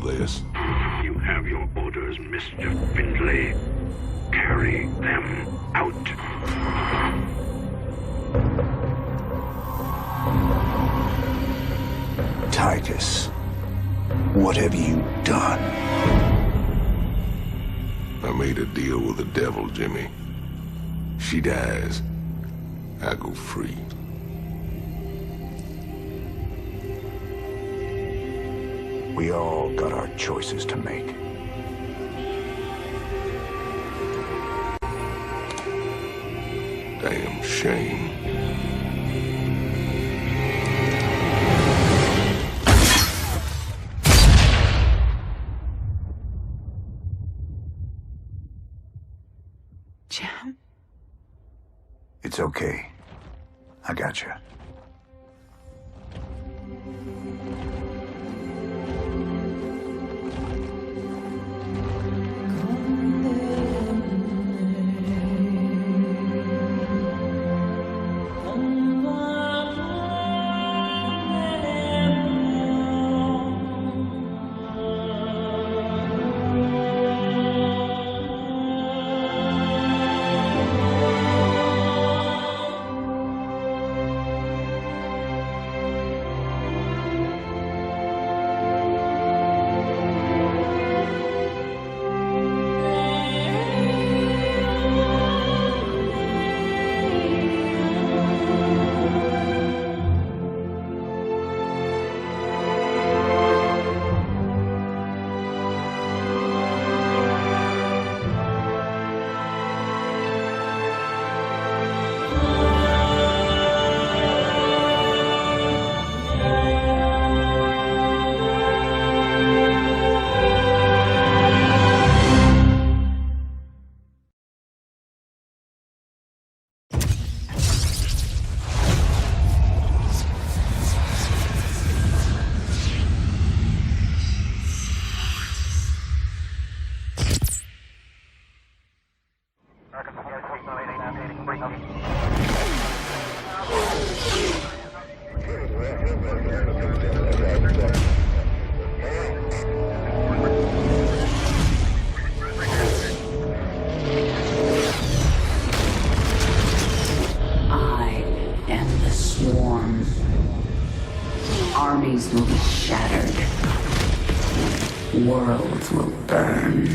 This. You have your orders, Mr. Findlay. Carry them out. Titus, what have you done? I made a deal with the devil, Jimmy. She dies, I go free. We all got our choices to make. Damn shame. Jim? It's okay. I got you. Armies will be shattered. Worlds will burn.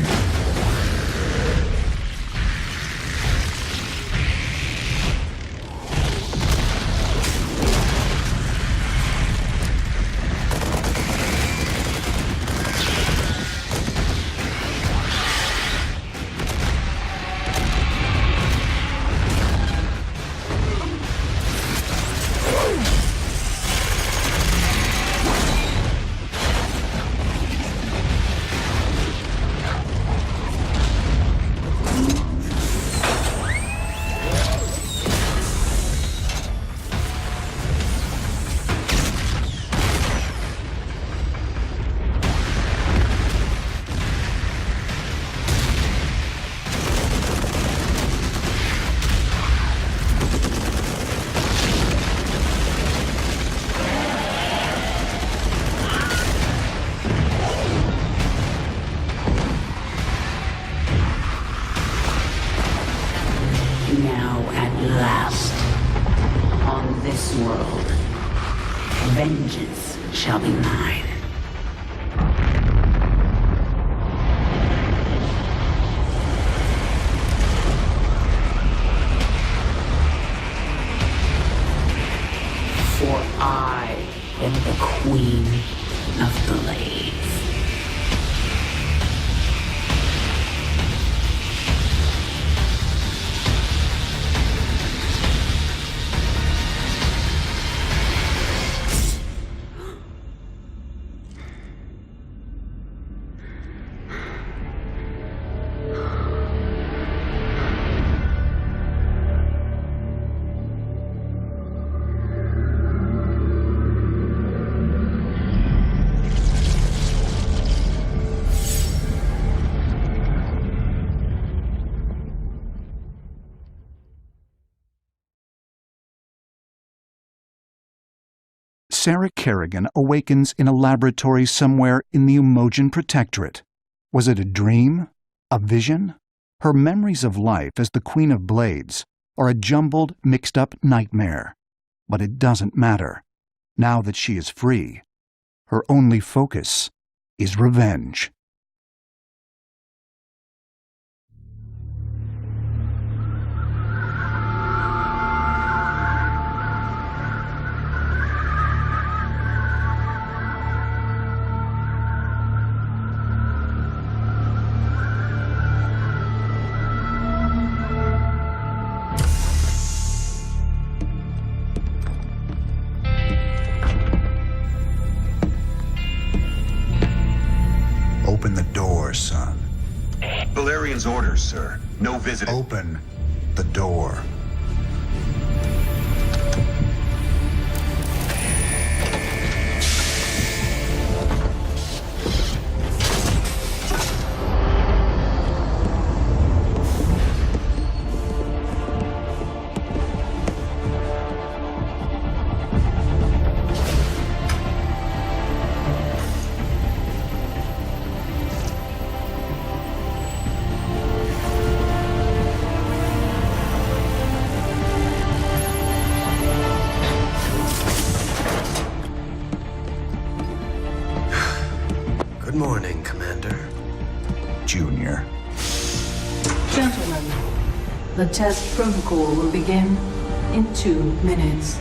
this world. Vengeance shall be mine. For I am the Queen of Blades. Sarah Kerrigan awakens in a laboratory somewhere in the Umojan Protectorate. Was it a dream? A vision? Her memories of life as the Queen of Blades are a jumbled, mixed-up nightmare. But it doesn't matter. Now that she is free, her only focus is revenge. Open the door, son. Valerian's orders, sir. No visiting. Open the door. Good morning, Commander. Junior. Gentlemen, the test protocol will begin in 2 minutes.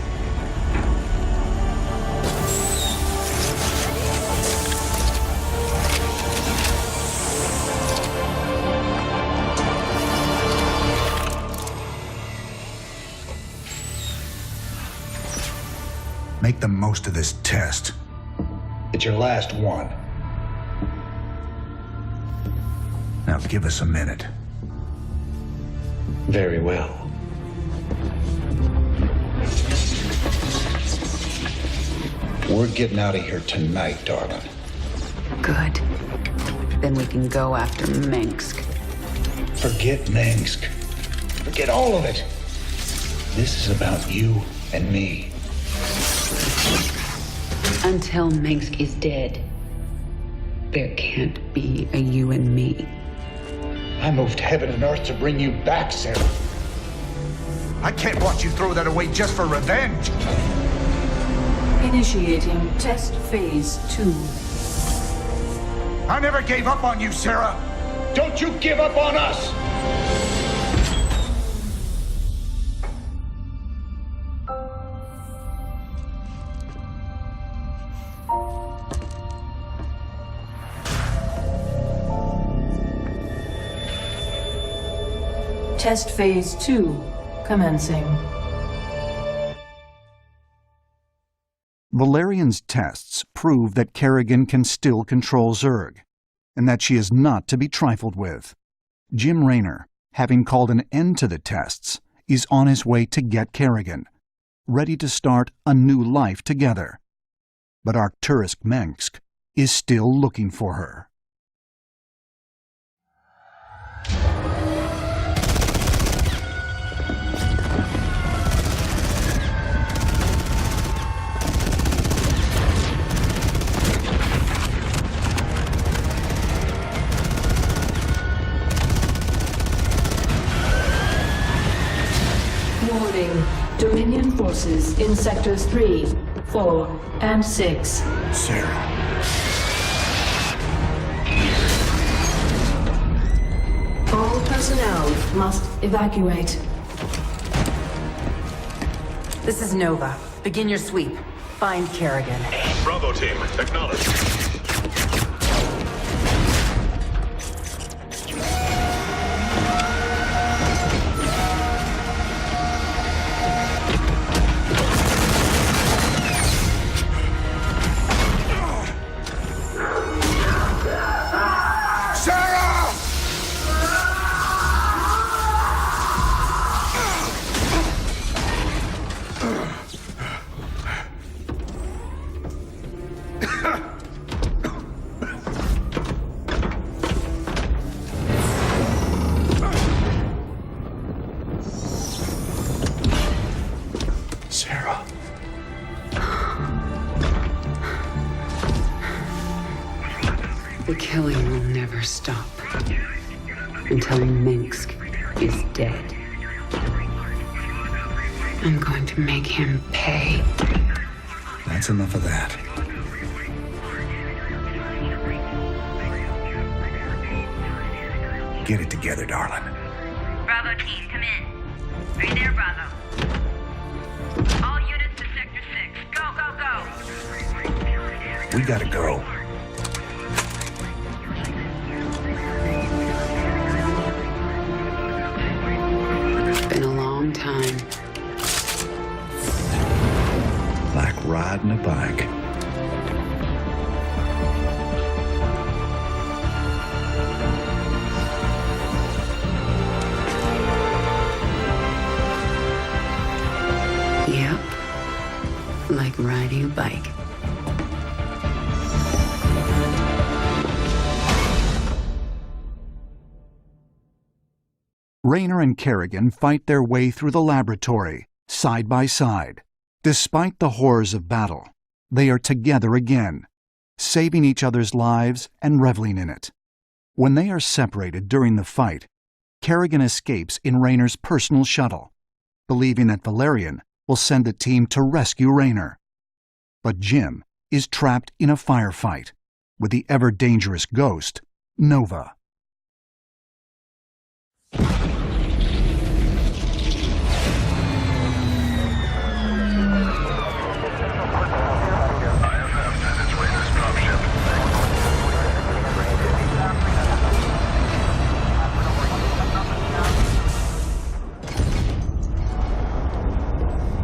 Make the most of this test. It's your last one. Now give us a minute. Very well. We're getting out of here tonight, darling. Good. Then we can go after Mengsk. Forget Mengsk. Forget all of it. This is about you and me. Until Mengsk is dead, there can't be a you and me. I moved heaven and earth to bring you back, Sarah. I can't watch you throw that away just for revenge. Initiating test phase 2. I never gave up on you, Sarah. Don't you give up on us. Test phase 2 commencing. Valerian's tests prove that Kerrigan can still control Zerg, and that she is not to be trifled with. Jim Raynor, having called an end to the tests, is on his way to get Kerrigan, ready to start a new life together. But Arcturus Mengsk is still looking for her. Warning. Dominion forces in sectors 3, 4, and 6. Sarah. All personnel must evacuate. This is Nova. Begin your sweep. Find Kerrigan. Bravo team, acknowledge. The killing will never stop until Mengsk is dead. I'm going to make him pay. That's enough of that. Get it together, darling. Bravo team, come in. Are you there, Bravo? All units to Sector 6. Go, go, go! We gotta go. Been a long time. Like riding a bike. Yep. Like riding a bike. Raynor and Kerrigan fight their way through the laboratory, side by side. Despite the horrors of battle, they are together again, saving each other's lives and reveling in it. When they are separated during the fight, Kerrigan escapes in Raynor's personal shuttle, believing that Valerian will send a team to rescue Raynor. But Jim is trapped in a firefight with the ever-dangerous ghost, Nova.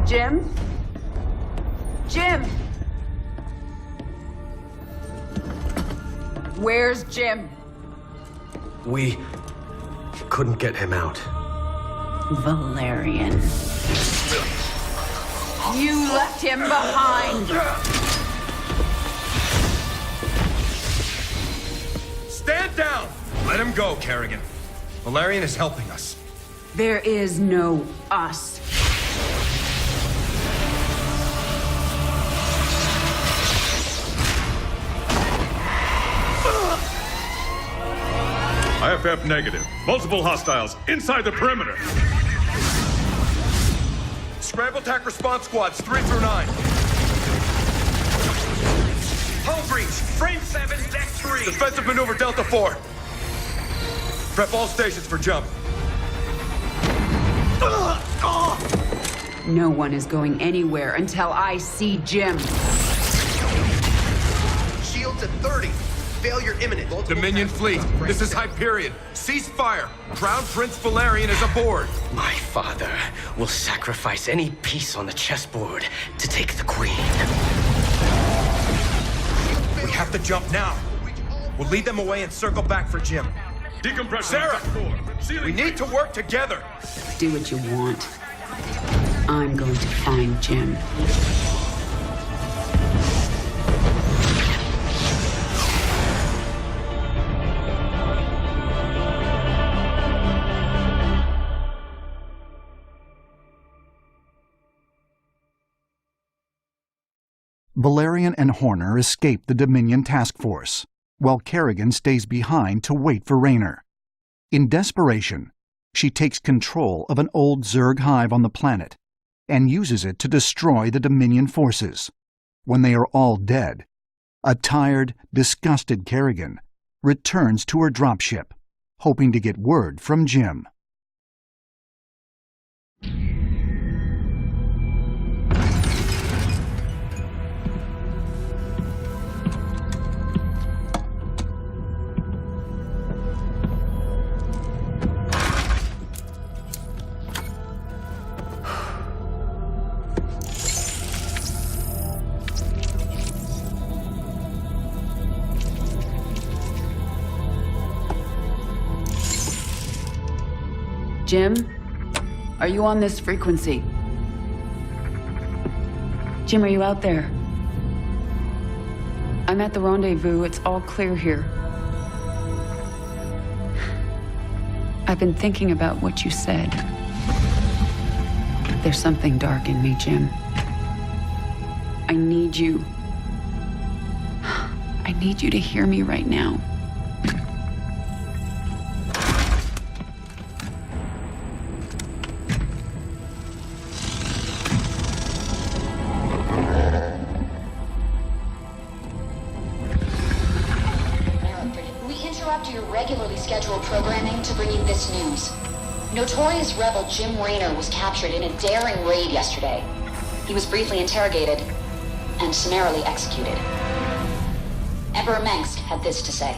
Jim? Jim! Where's Jim? We couldn't get him out. Valerian. You left him behind! Stand down! Let him go, Kerrigan. Valerian is helping us. There is no us. IFF negative. Multiple hostiles inside the perimeter. Scramble attack response squads 3 through 9. Hull breach. Frame 7, deck 3. Defensive maneuver Delta 4. Prep all stations for jump. No one is going anywhere until I see Jim. Shields at 30. Failure imminent. Dominion fleet, this is Hyperion. Cease fire. Crown Prince Valerian is aboard. My father will sacrifice any piece on the chessboard to take the queen. We have to jump now. We'll lead them away and circle back for Jim. Decompression. Sarah, we need to work together. Do what you want. I'm going to find Jim. Valerian and Horner escape the Dominion task force, while Kerrigan stays behind to wait for Raynor. In desperation, she takes control of an old Zerg hive on the planet and uses it to destroy the Dominion forces. When they are all dead, a tired, disgusted Kerrigan returns to her dropship, hoping to get word from Jim. Jim? Are you on this frequency? Jim, are you out there? I'm at the rendezvous. It's all clear here. I've been thinking about what you said. There's something dark in me, Jim. I need you. I need you to hear me right now. Programming to bring you this news. Notorious rebel Jim Raynor was captured in a daring raid yesterday. He was briefly interrogated and summarily executed. Emperor Mengsk had this to say.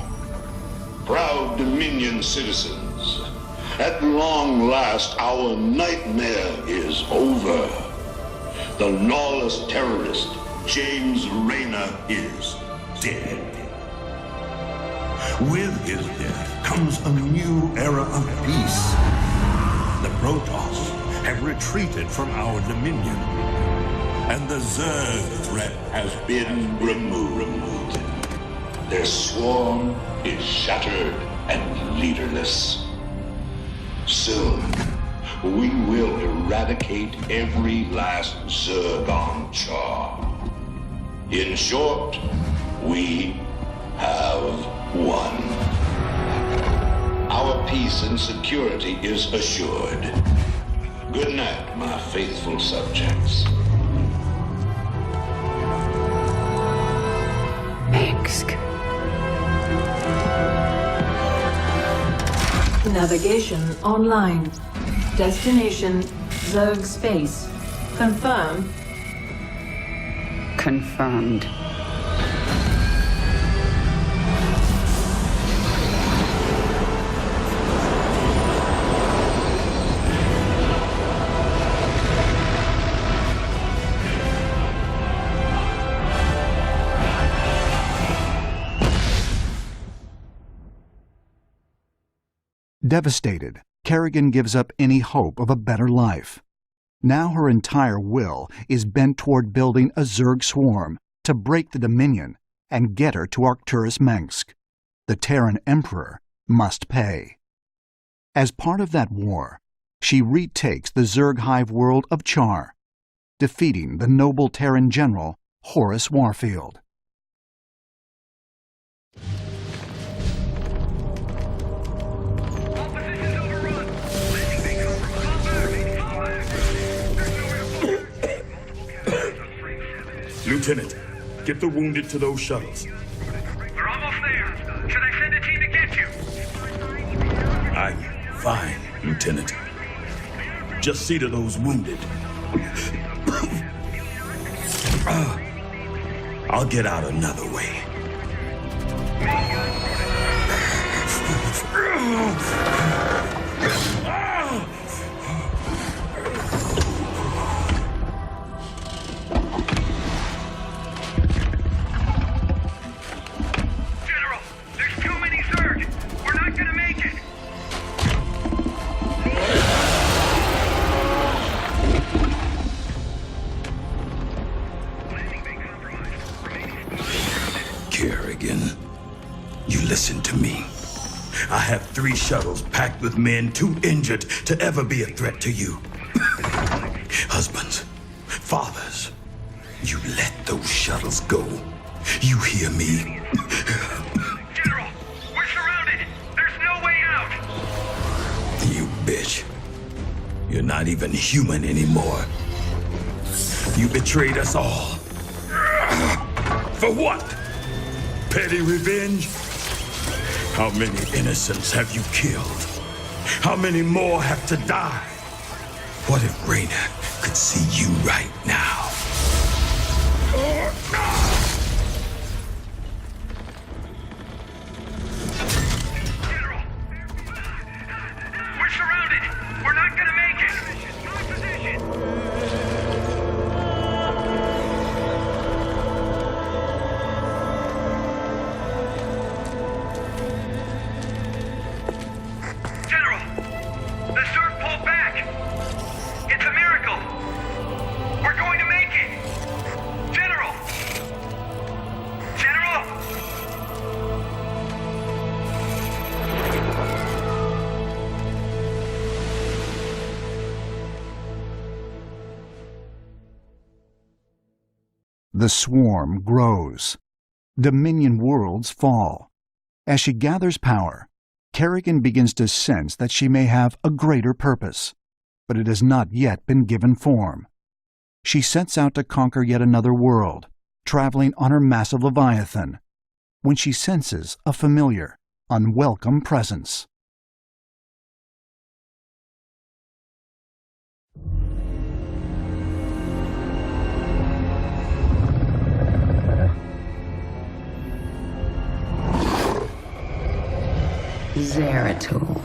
Proud Dominion citizens, at long last our nightmare is over. The lawless terrorist James Raynor is dead. With his death comes a new era of peace. The Protoss have retreated from our dominion, and the Zerg threat has been removed. Their swarm is shattered and leaderless. Soon, we will eradicate every last Zerg on Char. In short, we have won. Our peace and security is assured. Good night, my faithful subjects. Mengsk. Navigation online. Destination Zerg space. Confirm. Confirmed. Devastated, Kerrigan gives up any hope of a better life. Now her entire will is bent toward building a Zerg swarm to break the Dominion and get her to Arcturus Mengsk. The Terran Emperor must pay. As part of that war, she retakes the Zerg hive world of Char, defeating the noble Terran general Horus Warfield. Lieutenant, get the wounded to those shuttles. We're almost there. Should I send a team to get you? I'm fine, Lieutenant. Just see to those wounded. I'll get out another way. Kerrigan, you listen to me. I have 3 shuttles packed with men too injured to ever be a threat to you. Husbands, fathers, you let those shuttles go. You hear me? General, we're surrounded. There's no way out. You bitch. You're not even human anymore. You betrayed us all. For what? Petty revenge? How many innocents have you killed? How many more have to die? What if Raynor could see you right now? We're surrounded! We're not gonna make it! My position! General! The Zerg pulled back! It's a miracle! We're going to make it! General! General! The swarm grows. Dominion worlds fall. As she gathers power, Kerrigan begins to sense that she may have a greater purpose, but it has not yet been given form. She sets out to conquer yet another world, traveling on her massive Leviathan, when she senses a familiar, unwelcome presence. Zeratul.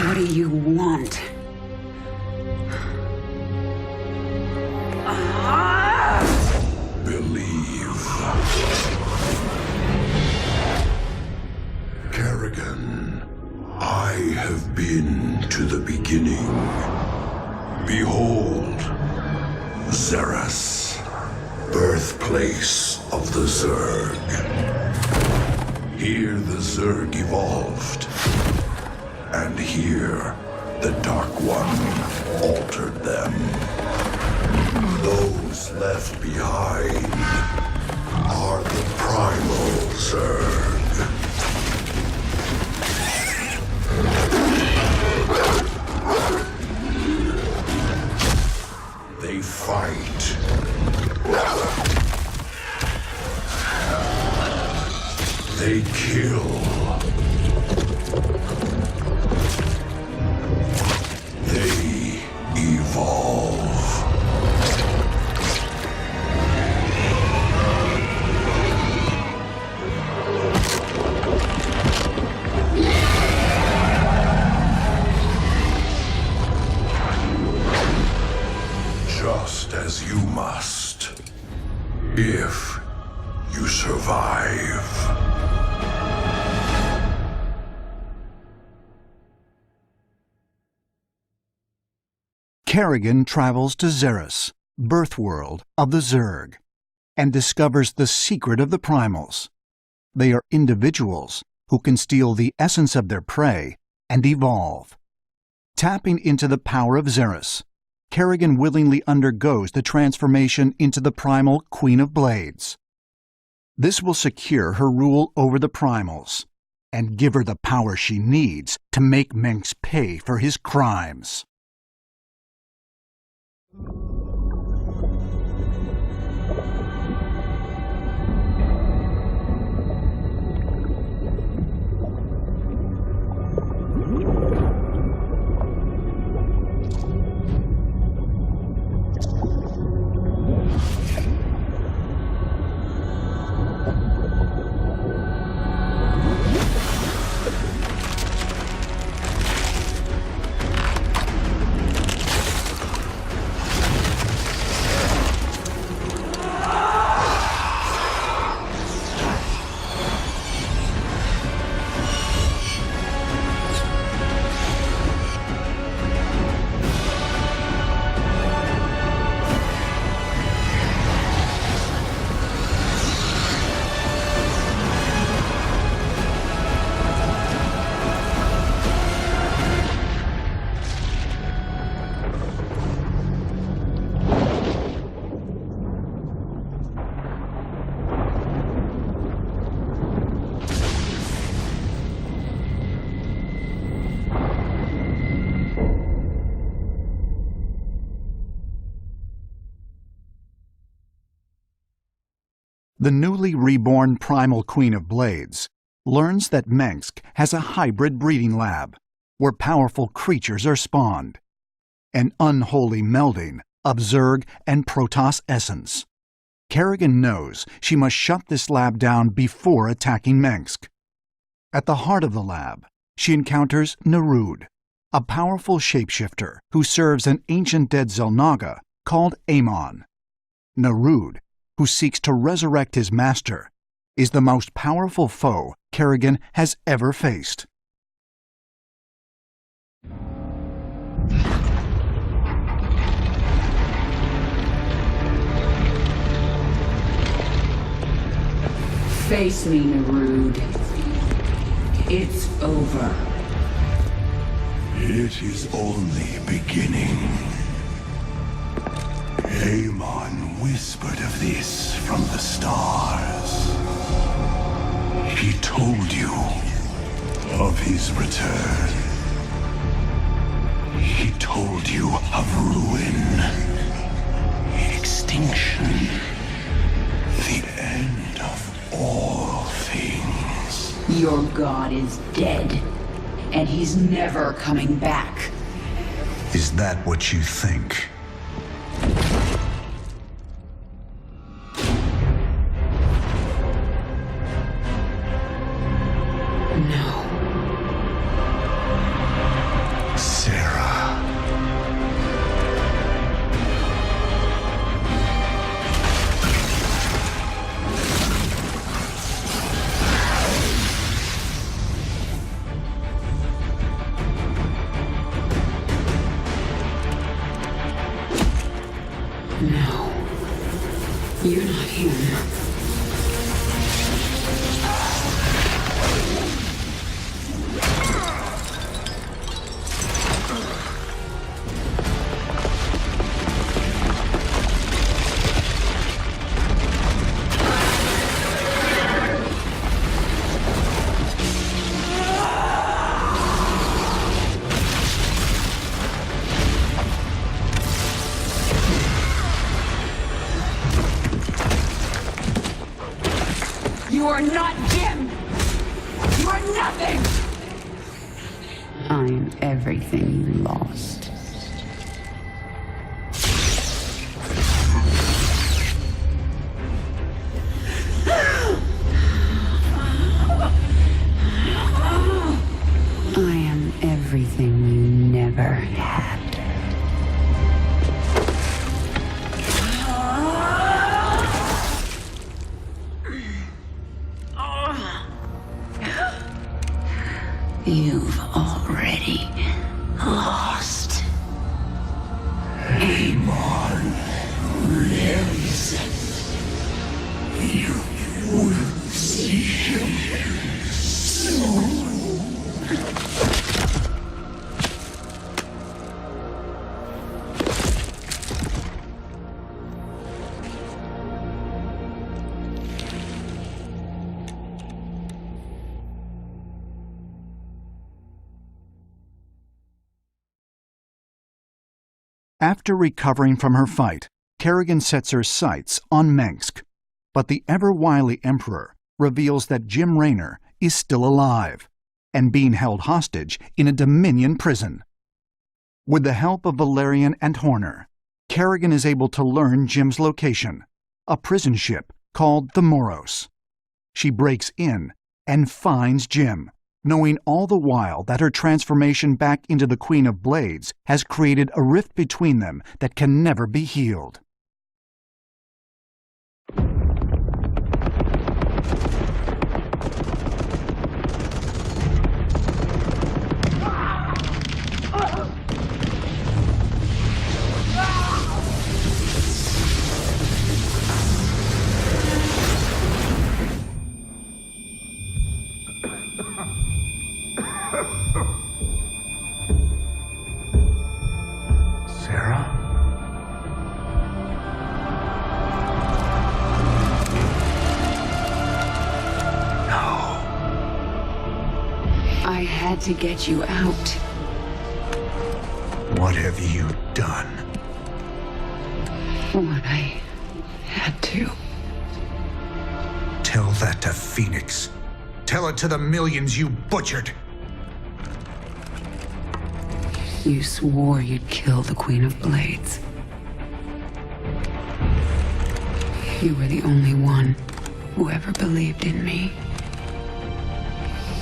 What do you want? Believe. Kerrigan, I have been to the beginning. Behold, Zerus, birthplace of the Zerg. Here the Zerg evolved. And here, the Dark One altered them. Those left behind are the Primal Zerg. They fight. They kill. They evolve. Just as you must, if you survive. Kerrigan travels to Zerus, birthworld of the Zerg, and discovers the secret of the Primals. They are individuals who can steal the essence of their prey and evolve. Tapping into the power of Zerus, Kerrigan willingly undergoes the transformation into the Primal Queen of Blades. This will secure her rule over the Primals and give her the power she needs to make Mengsk pay for his crimes. the newly reborn Primal Queen of Blades learns that Mengsk has a hybrid breeding lab where powerful creatures are spawned, an unholy melding of Zerg and Protoss essence. Kerrigan knows she must shut this lab down before attacking Mengsk. At the heart of the lab, she encounters Narud, a powerful shapeshifter who serves an ancient dead Xel'Naga called Amon. Narud, who seeks to resurrect his master, is the most powerful foe Kerrigan has ever faced. Face me, Narud. It's over. It is only beginning. Amon whispered of this from the stars. He told you of his return. He told you of ruin, extinction, the end of all things. Your god is dead, and he's never coming back. Is that what you think? You're not him. You are not Jim! You are nothing! I'm everything you lost. I am everything you never had. You've already lost. Amon lives. You will see him soon. After recovering from her fight, Kerrigan sets her sights on Mengsk, but the ever-wily Emperor reveals that Jim Raynor is still alive and being held hostage in a Dominion prison. With the help of Valerian and Horner, Kerrigan is able to learn Jim's location, a prison ship called the Moros. She breaks in and finds Jim, knowing all the while that her transformation back into the Queen of Blades has created a rift between them that can never be healed. I had to get you out. What have you done? What I had to. Tell that to Phoenix. Tell it to the millions you butchered. You swore you'd kill the Queen of Blades. You were the only one who ever believed in me.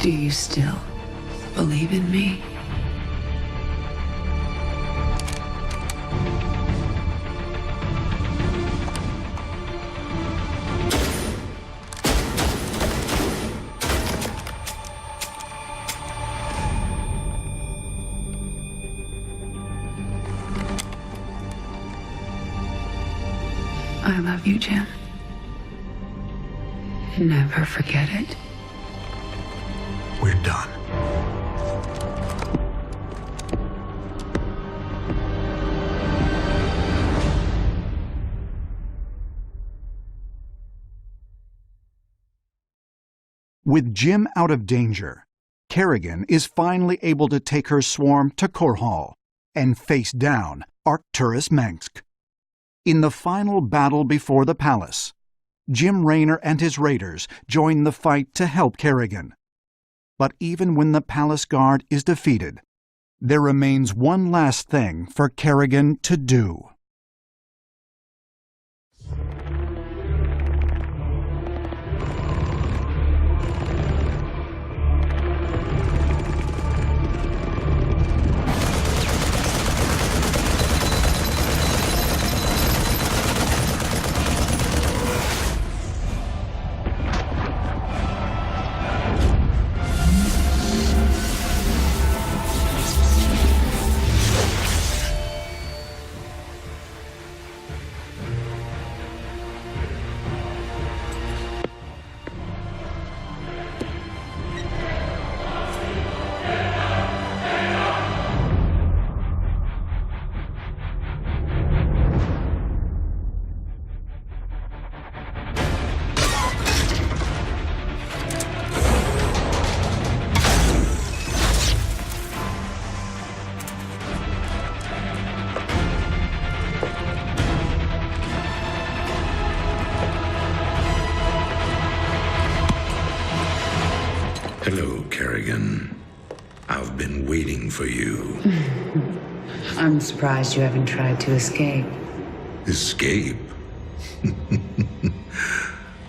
Do you still believe in me? I love you, Jim. Never forget it. We're done. With Jim out of danger, Kerrigan is finally able to take her swarm to Korhal and face down Arcturus Mengsk. In the final battle before the palace, Jim Raynor and his raiders join the fight to help Kerrigan. But even when the palace guard is defeated, there remains one last thing for Kerrigan to do. Hello, Kerrigan. I've been waiting for you. I'm surprised you haven't tried to escape. Escape?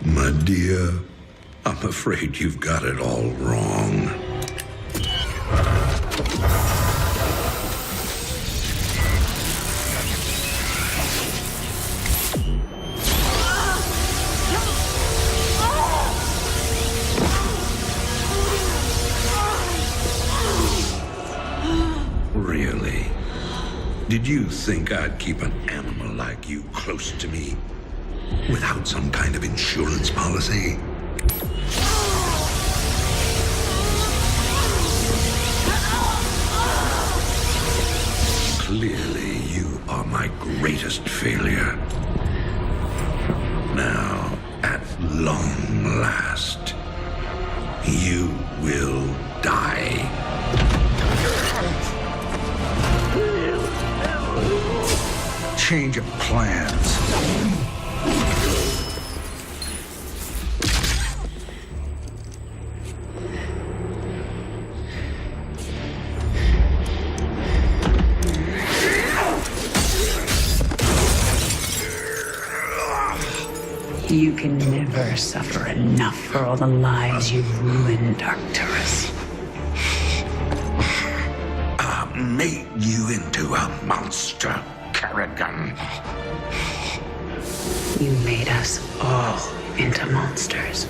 My dear, I'm afraid you've got it all wrong. Really? Did you think I'd keep an animal like you close to me without some kind of insurance policy? Clearly, you are my greatest failure. Now, at long last, you will die. Change of plans. You can never suffer enough for all the lives you've ruined, Arcturus. I made you into a monster, Kerrigan. You made us all into monsters.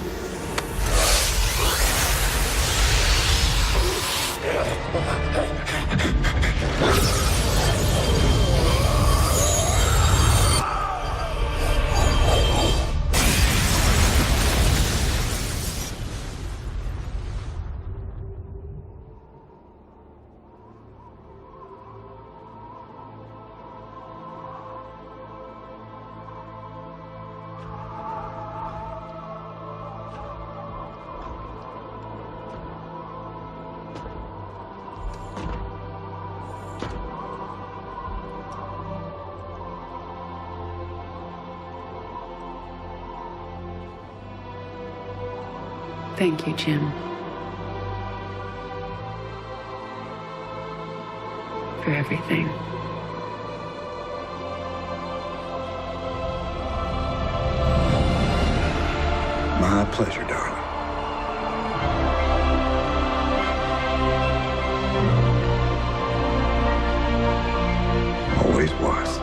Thank you, Jim. For everything. My pleasure, darling. Always was.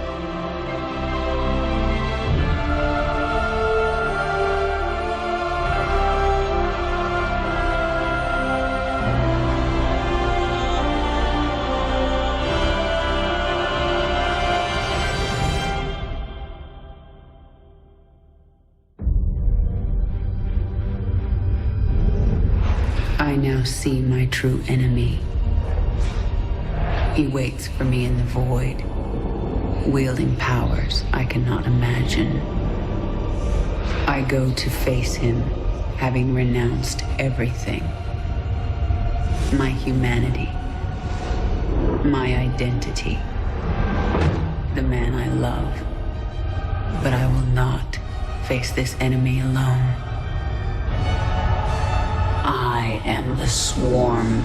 I now see my true enemy. He waits for me in the void, wielding powers I cannot imagine. I go to face him, having renounced everything. My humanity, my identity, the man I love. But I will not face this enemy alone. I am the Swarm.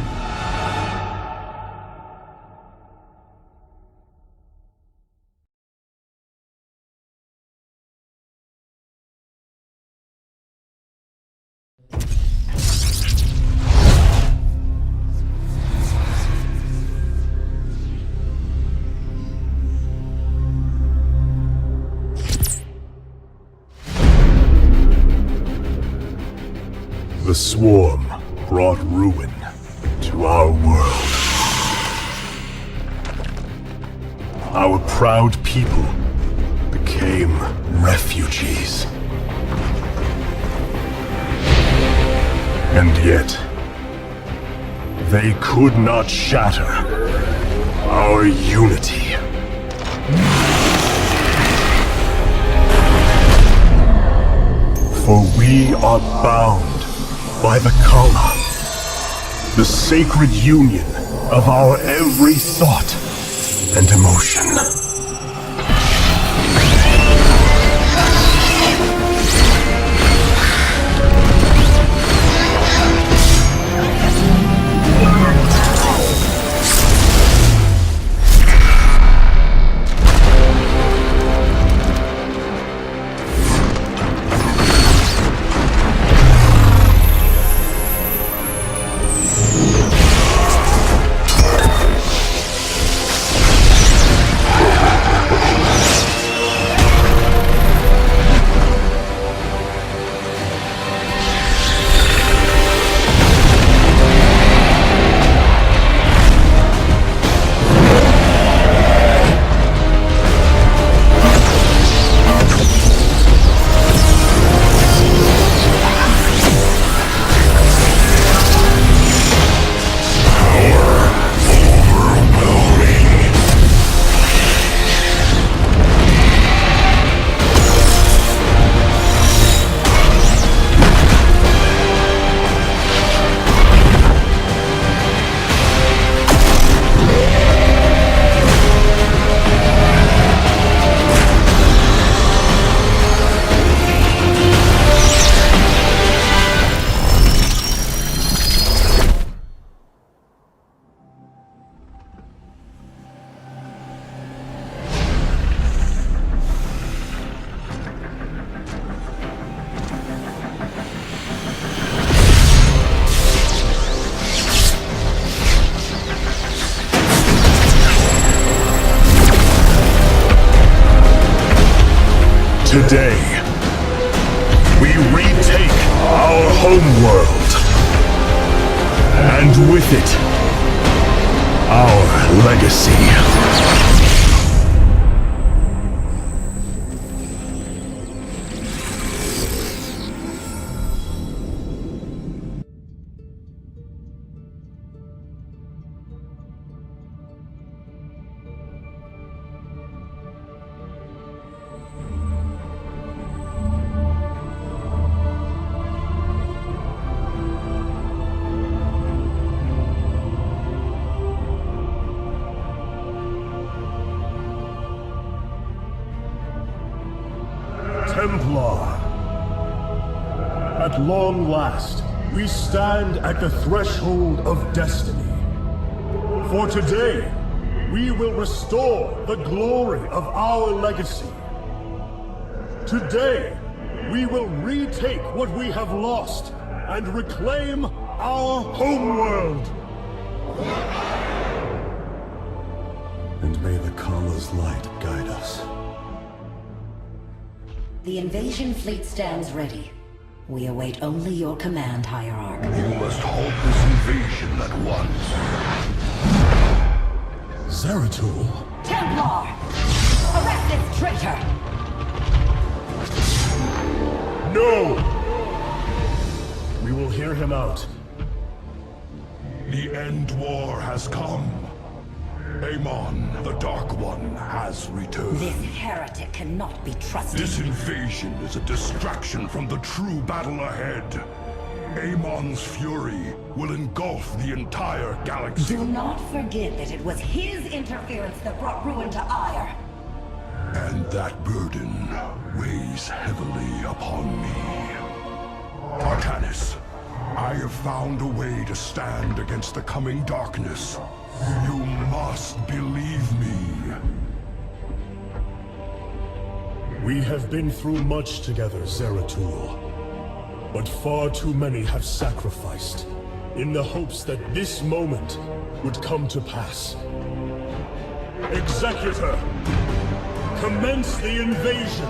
The Swarm brought ruin to our world. Our proud people became refugees. And yet, they could not shatter our unity. For we are bound by the Kala, the sacred union of our every thought and emotion. Today, we retake our homeworld, and with it, our legacy. Templar. At long last, We stand at the threshold of destiny. For today, we will restore the glory of our legacy. Today, we will retake what we have lost and reclaim our homeworld. And may the Kala's light guide us. The invasion fleet stands ready. We await only your command, Hierarch. You must halt this invasion at once. Zeratul? Templar! Arrest this traitor! No! We will hear him out. The end war has come. Amon, the Dark One, has returned. This heretic cannot be trusted. This invasion is a distraction from the true battle ahead. Amon's fury will engulf the entire galaxy. Do not forget that it was his interference that brought ruin to Ire. And that burden weighs heavily upon me. Artanis, I have found a way to stand against the coming darkness. You must believe me. We have been through much together, Zeratul. But far too many have sacrificed, in the hopes that this moment would come to pass. Executor, commence the invasion!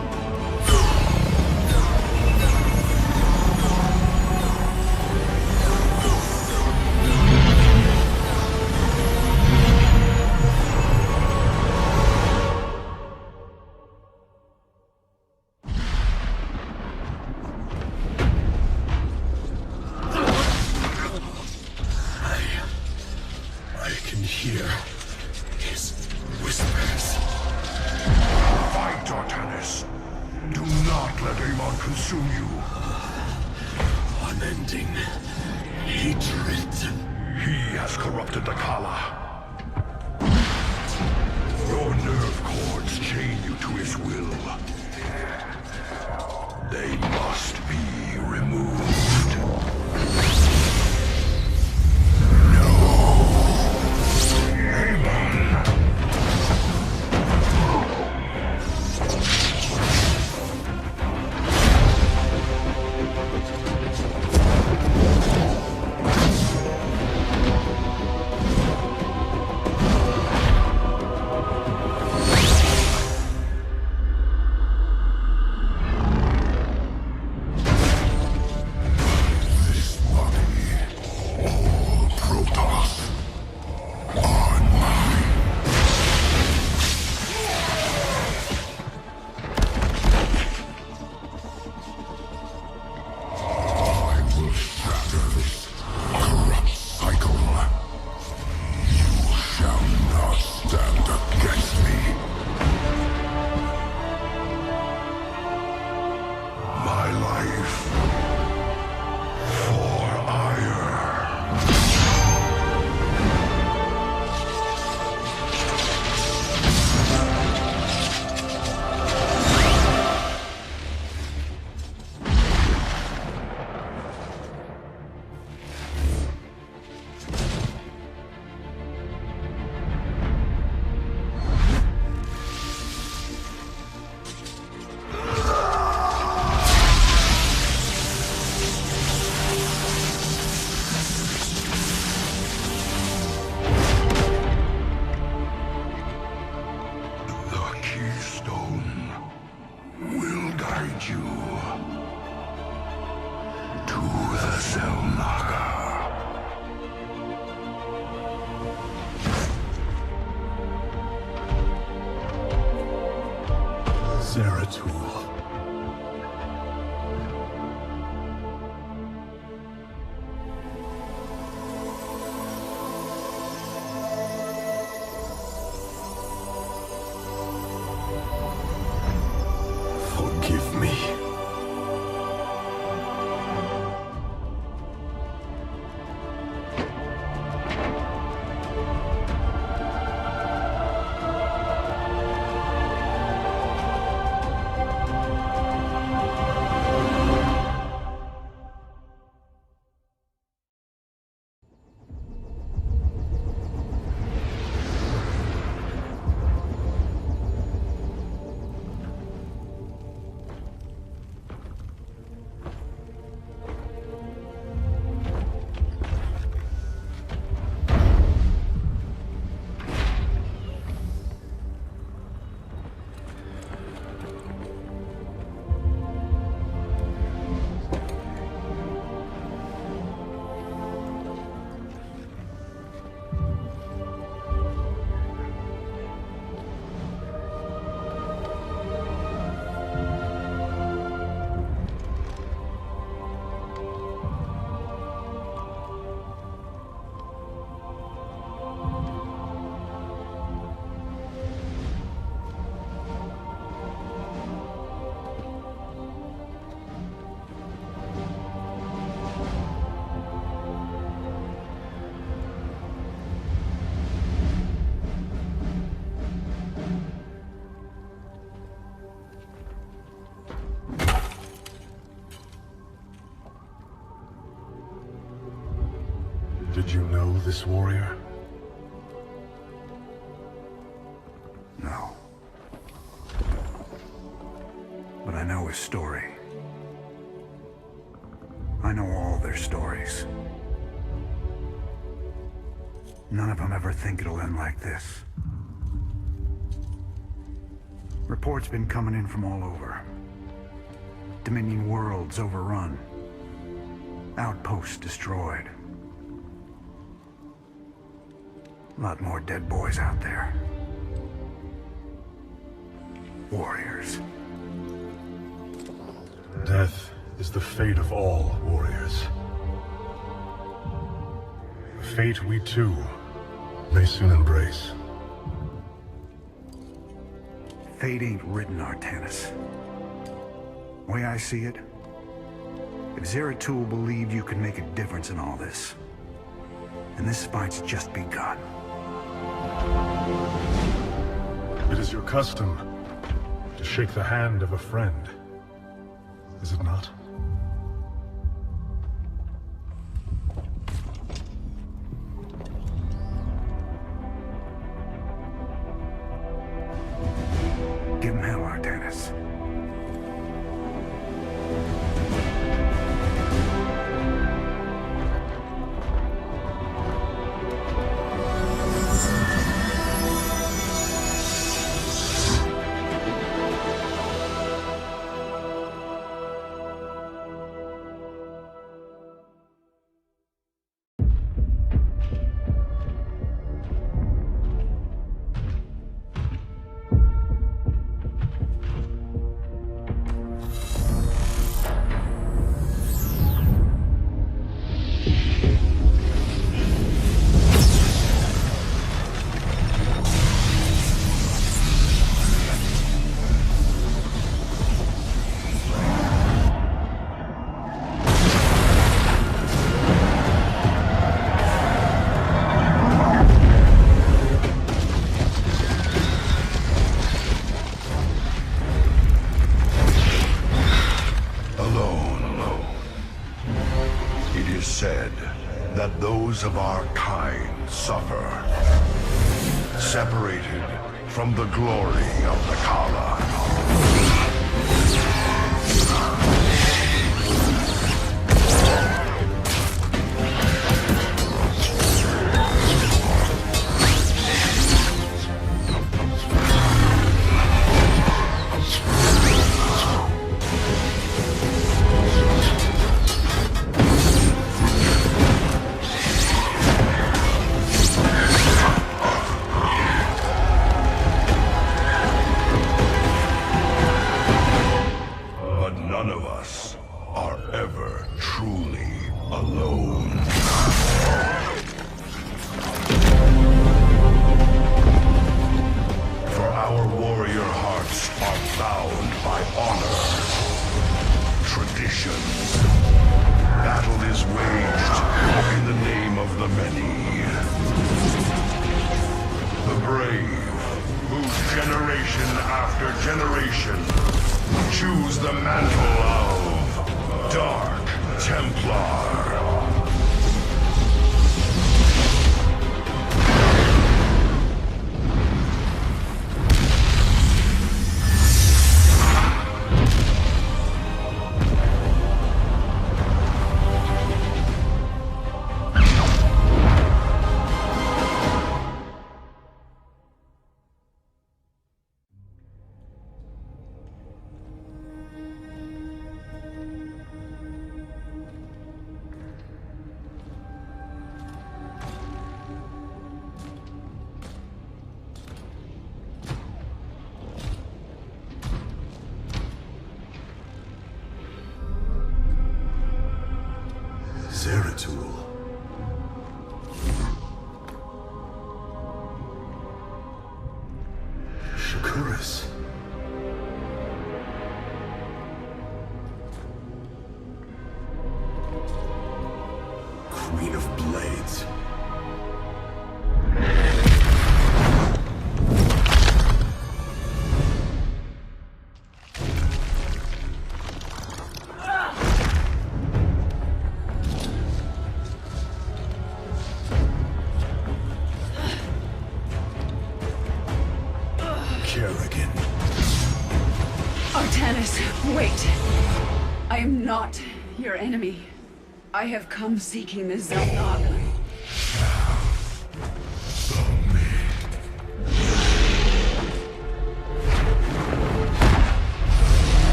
you know this warrior? No. But I know his story. I know all their stories. None of them ever think it'll end like this. Reports been coming in from all over. Dominion worlds overrun. Outposts destroyed. A lot more dead boys out there. Warriors. Death is the fate of all warriors. A fate we too may soon embrace. Fate ain't written, Arcturus. Way I see it, if Zeratul believed you could make a difference in all this, and this fight's just begun. It is your custom to shake the hand of a friend, is it not? Give him hell, Arcturus. Of our kind suffer, separated from the glory of the Kala. Templar. Zeratul. Shakuris. Queen of Blades. Kerrigan. Artanis, wait. I am not your enemy. I have come seeking the Zelnaga.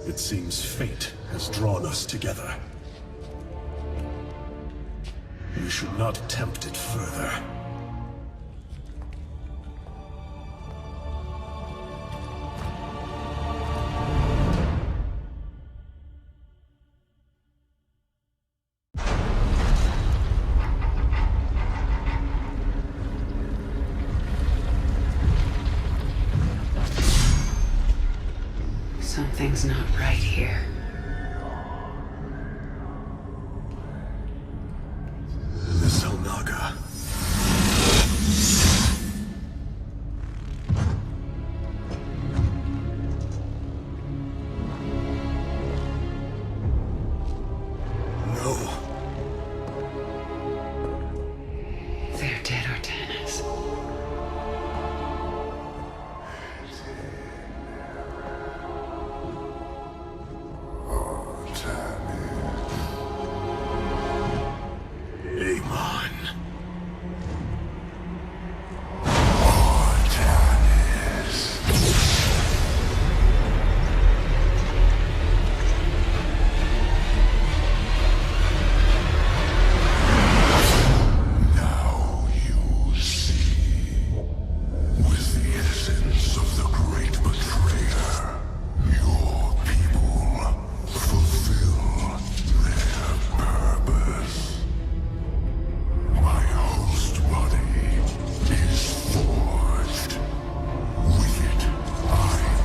It seems fate has drawn us together. We should not tempt it further. Something's not right here. The Zelnaga. No. They're dead, Artanis. Amon. Now you see. With the essence of the great betrayer, your people fulfill their purpose. My host body is forged. With it, I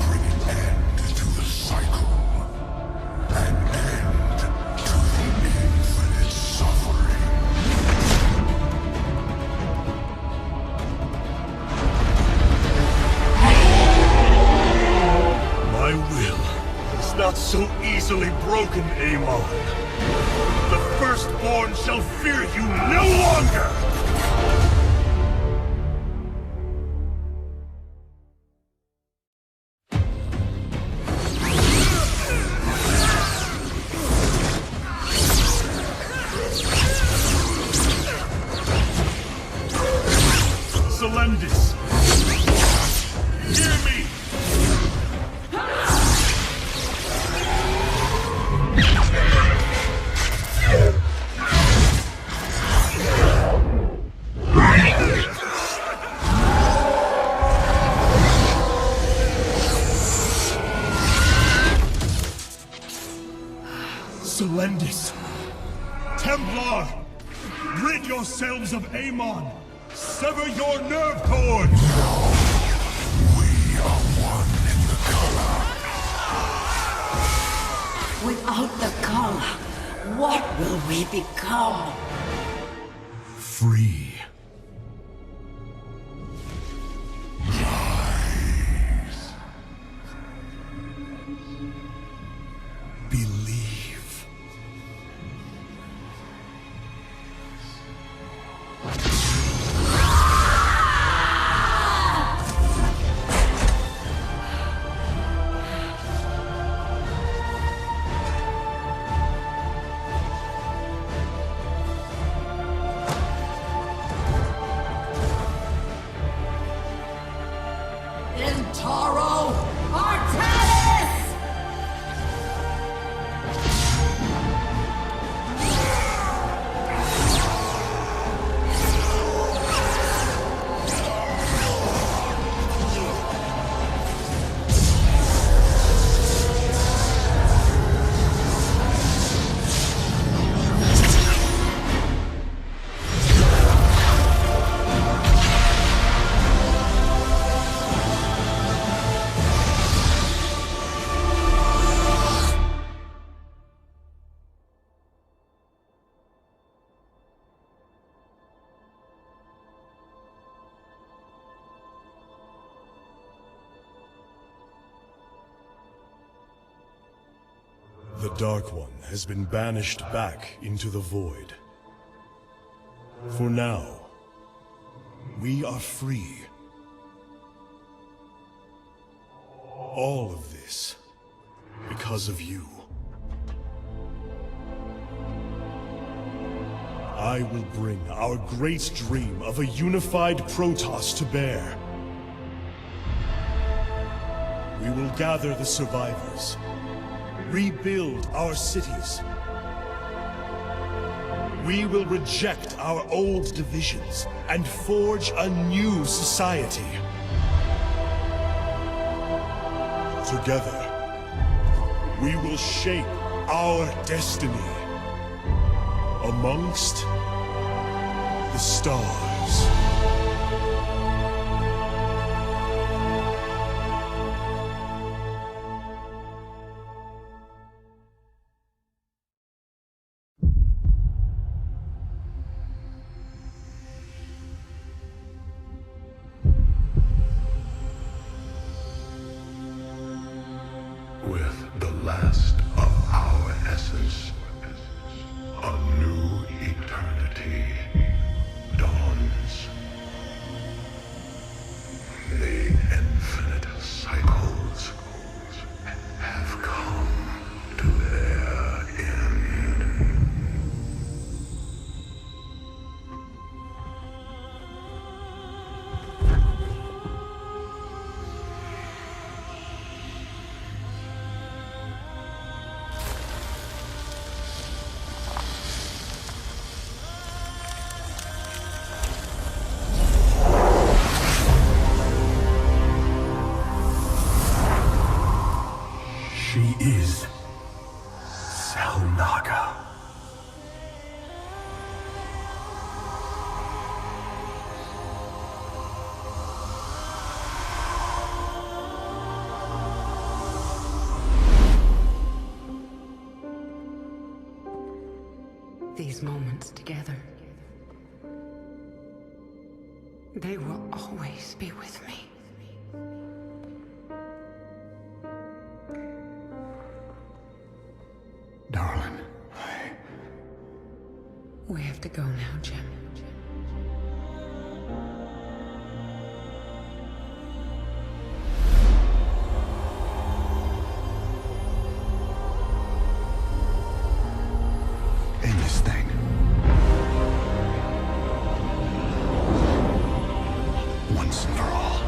bring an end to the cycle. An end to the infinite suffering. My will is not so easily broken, Amon. The Firstborn shall fear you no longer! Selendis! Hear me! Selendis! Templar! Rid yourselves of Amon! Sever your nerve cords! We are one in the color. Without the color, what will we become? Free. Believe. The Dark One has been banished back into the void. For now, we are free. All of this because of you. I will bring our great dream of a unified Protoss to bear. We will gather the survivors, rebuild our cities. We will reject our old divisions and forge a new society. Together, we will shape our destiny amongst the stars. With the last of our essence, a new eternity dawns. The infinite cycles have come to their end. She is Selnaga. These moments together, they will always be with me. Darling, We have to go now, Jim. end this thing. Once and for all.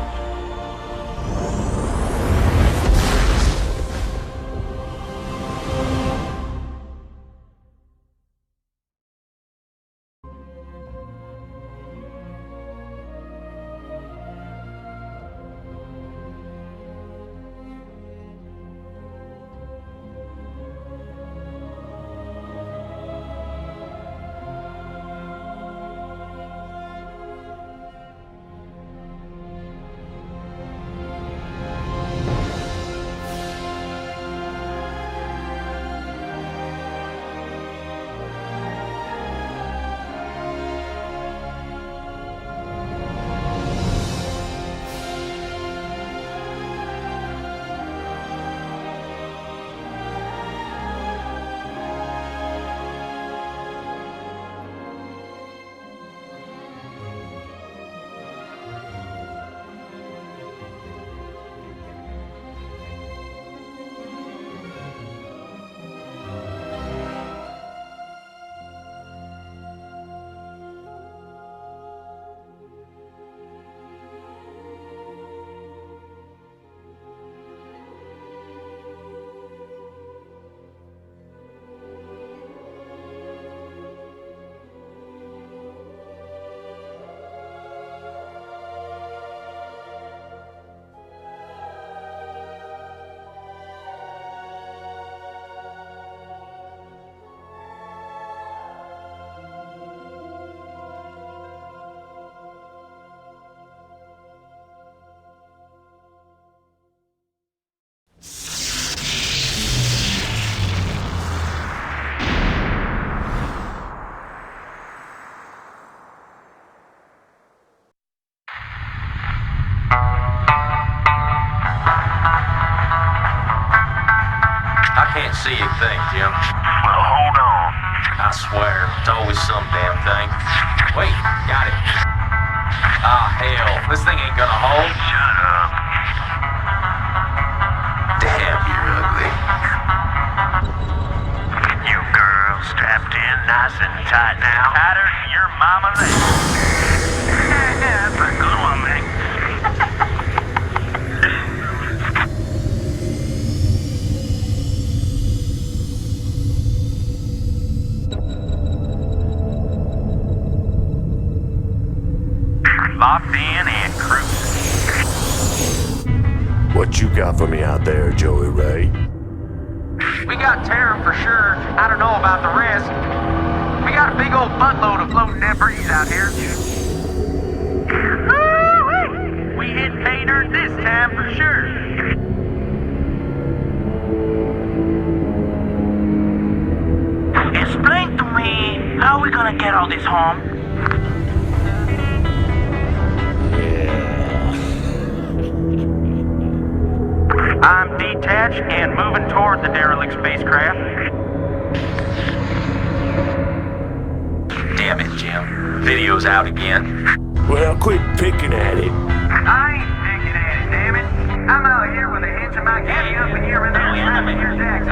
can't see a thing, Jim. Well, hold on. I swear, it's always some damn thing. Wait, got it. Ah, hell, this thing ain't gonna hold. Shut up. Damn, you're ugly. You girls strapped in nice and tight now. Tighter than your mama leg. That's a good one, man. Locked in and cruising. What you got for me out there, Joey Ray? We got Terra for sure. I don't know about the rest. We got a big old buttload of floating debris out here. Woo-wee! We hit pay dirt this time for sure. Explain to me, how are we gonna get all this home? I'm detached and moving toward the derelict spacecraft. Damn it, Jim. Video's out again. Well, quit picking at it. I ain't picking at it, damn it. I'm out here with a hinge of my kitty up in here and there trying to hear Jackson.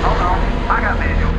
Hold on, I got visual.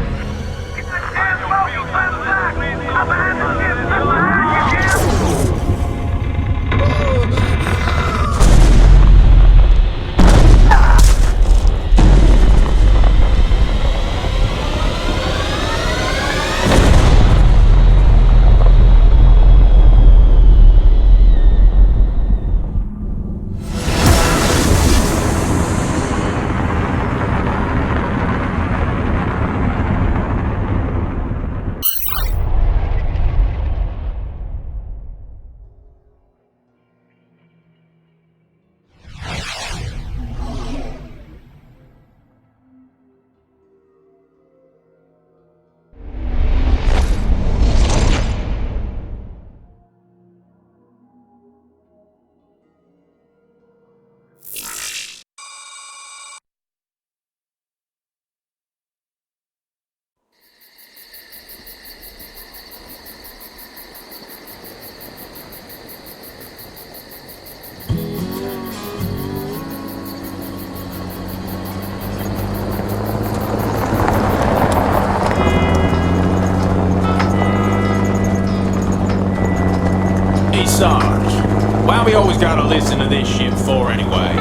Why we always gotta listen to this shit for anyway?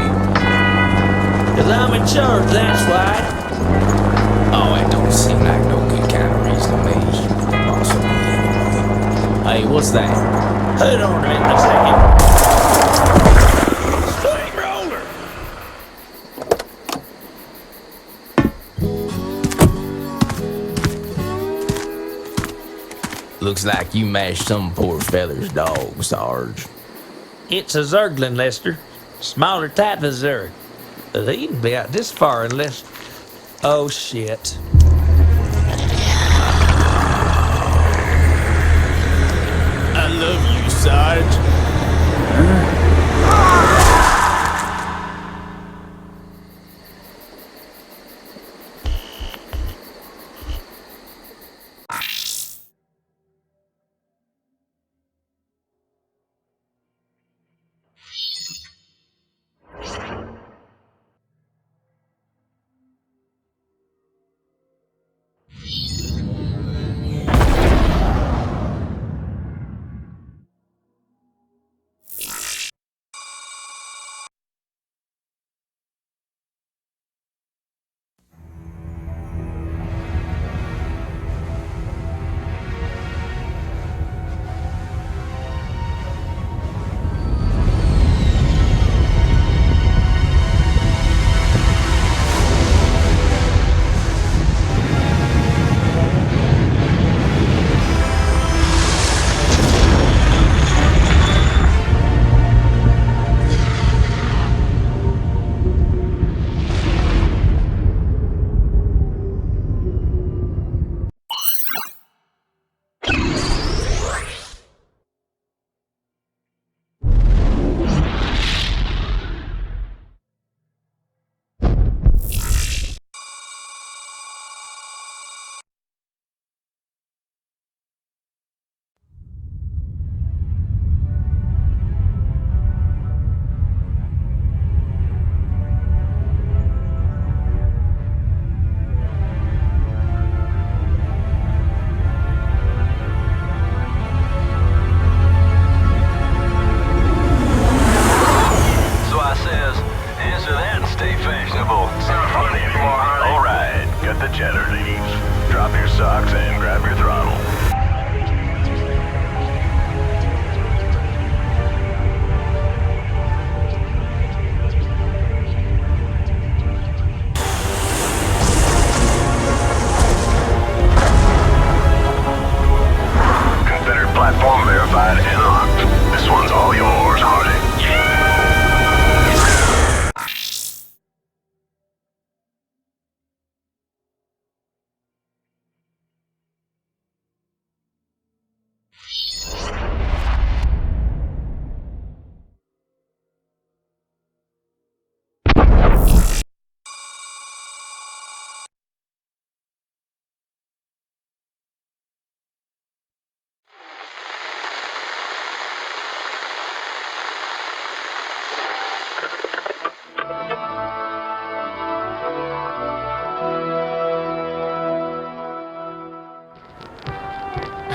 'Cause I'm in charge, that's why. Oh, it don't seem like no good kind of reason to me. Possibly anyway. Hey, what's that? Hold on a minute a second. Swing roller! Looks like you mashed some poor feather's dog, Sarge. It's a Zerglin, Lester. Smaller type of Zerg. They even be out this far unless... Oh, shit. I love you, Sarge.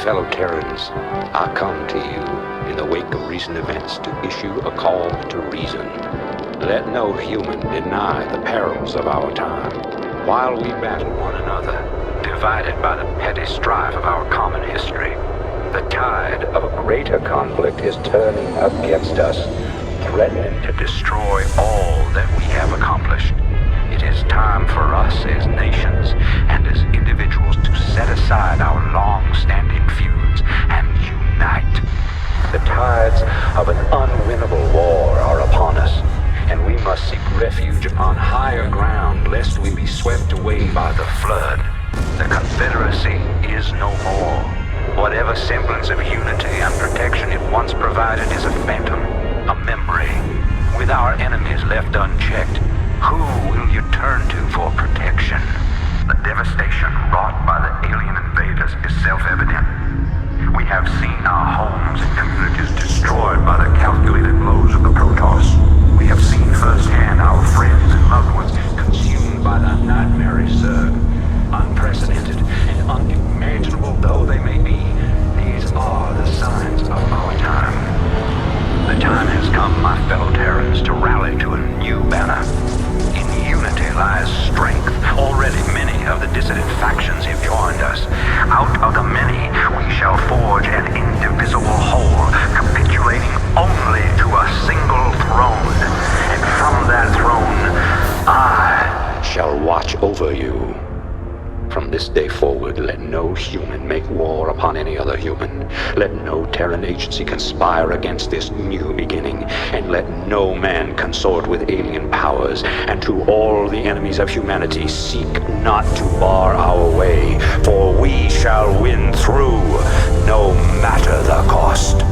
fellow Terrans, I come to you in the wake of recent events to issue a call to reason. Let no human deny the perils of our time. While we battle one another, divided by the petty strife of our common history, the tide of a greater conflict is turning against us, threatening to destroy all that we have accomplished. It is time for us as nations and as individuals to set aside our long-standing feuds and unite. The tides of an unwinnable war are upon us, and we must seek refuge upon higher ground lest we be swept away by the flood. The Confederacy is no more. Whatever semblance of unity and protection it once provided is a phantom, a memory. With our enemies left unchecked, who will you turn to for protection? The devastation wrought by the alien invaders is self-evident. We have seen our homes and communities destroyed by the calculated blows of the Protoss. We have seen firsthand our friends and loved ones consumed by the nightmare Zerg. Unprecedented and unimaginable though they may be, these are the signs of our time. The time has come, my fellow Terrans, to rally to a new banner. In unity lies strength. Already many of the dissident factions have joined us. Out of the many, we shall forge an indivisible whole, capitulating only to a single throne. And from that throne, I shall watch over you. From this day forward, let no human make war upon any other human. Let no Terran agency conspire against this new beginning, and let no man consort with alien powers. And to all the enemies of humanity, seek not to bar our way, for we shall win through, no matter the cost.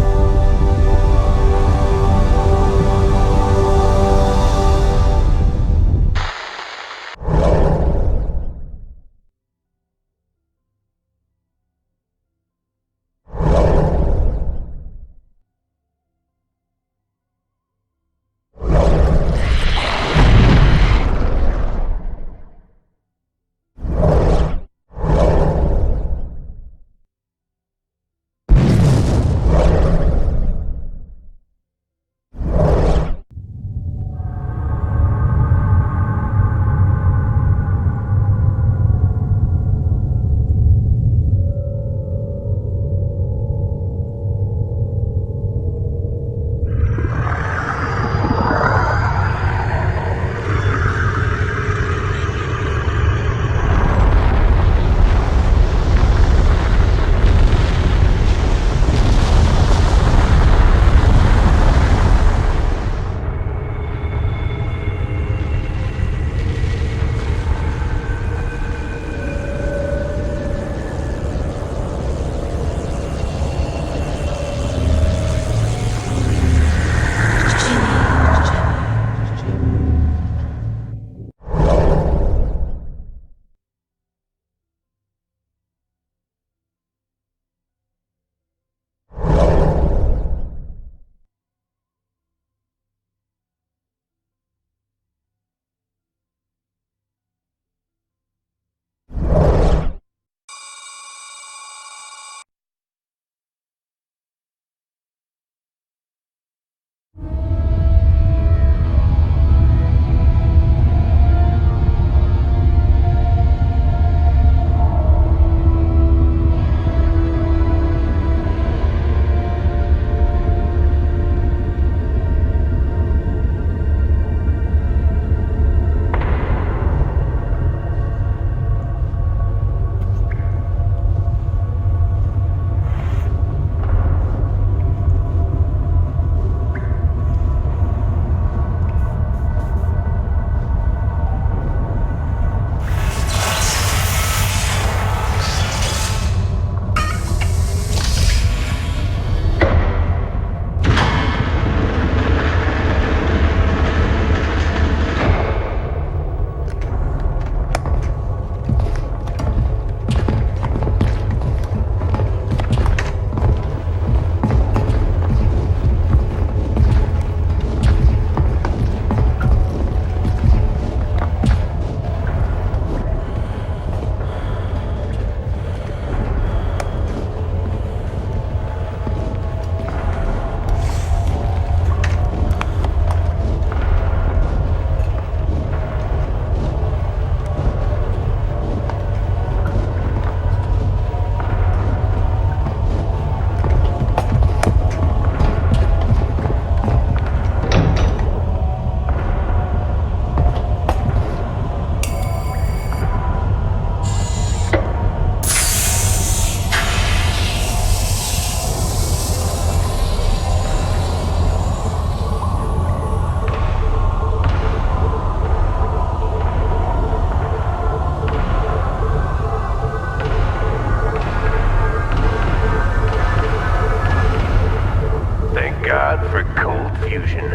Cold fusion.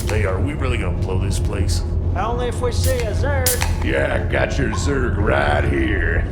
Hey, are we really gonna blow this place? Only if we see a Zerg. Yeah, got your Zerg right here.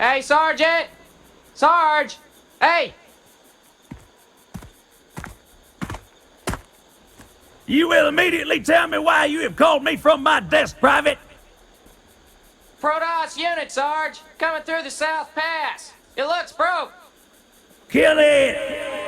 Hey, Sergeant! Sarge! Hey! You will immediately tell me why you have called me from my desk, Private. Protoss unit, Sarge! Coming through the South Pass! It looks broke! Kill it!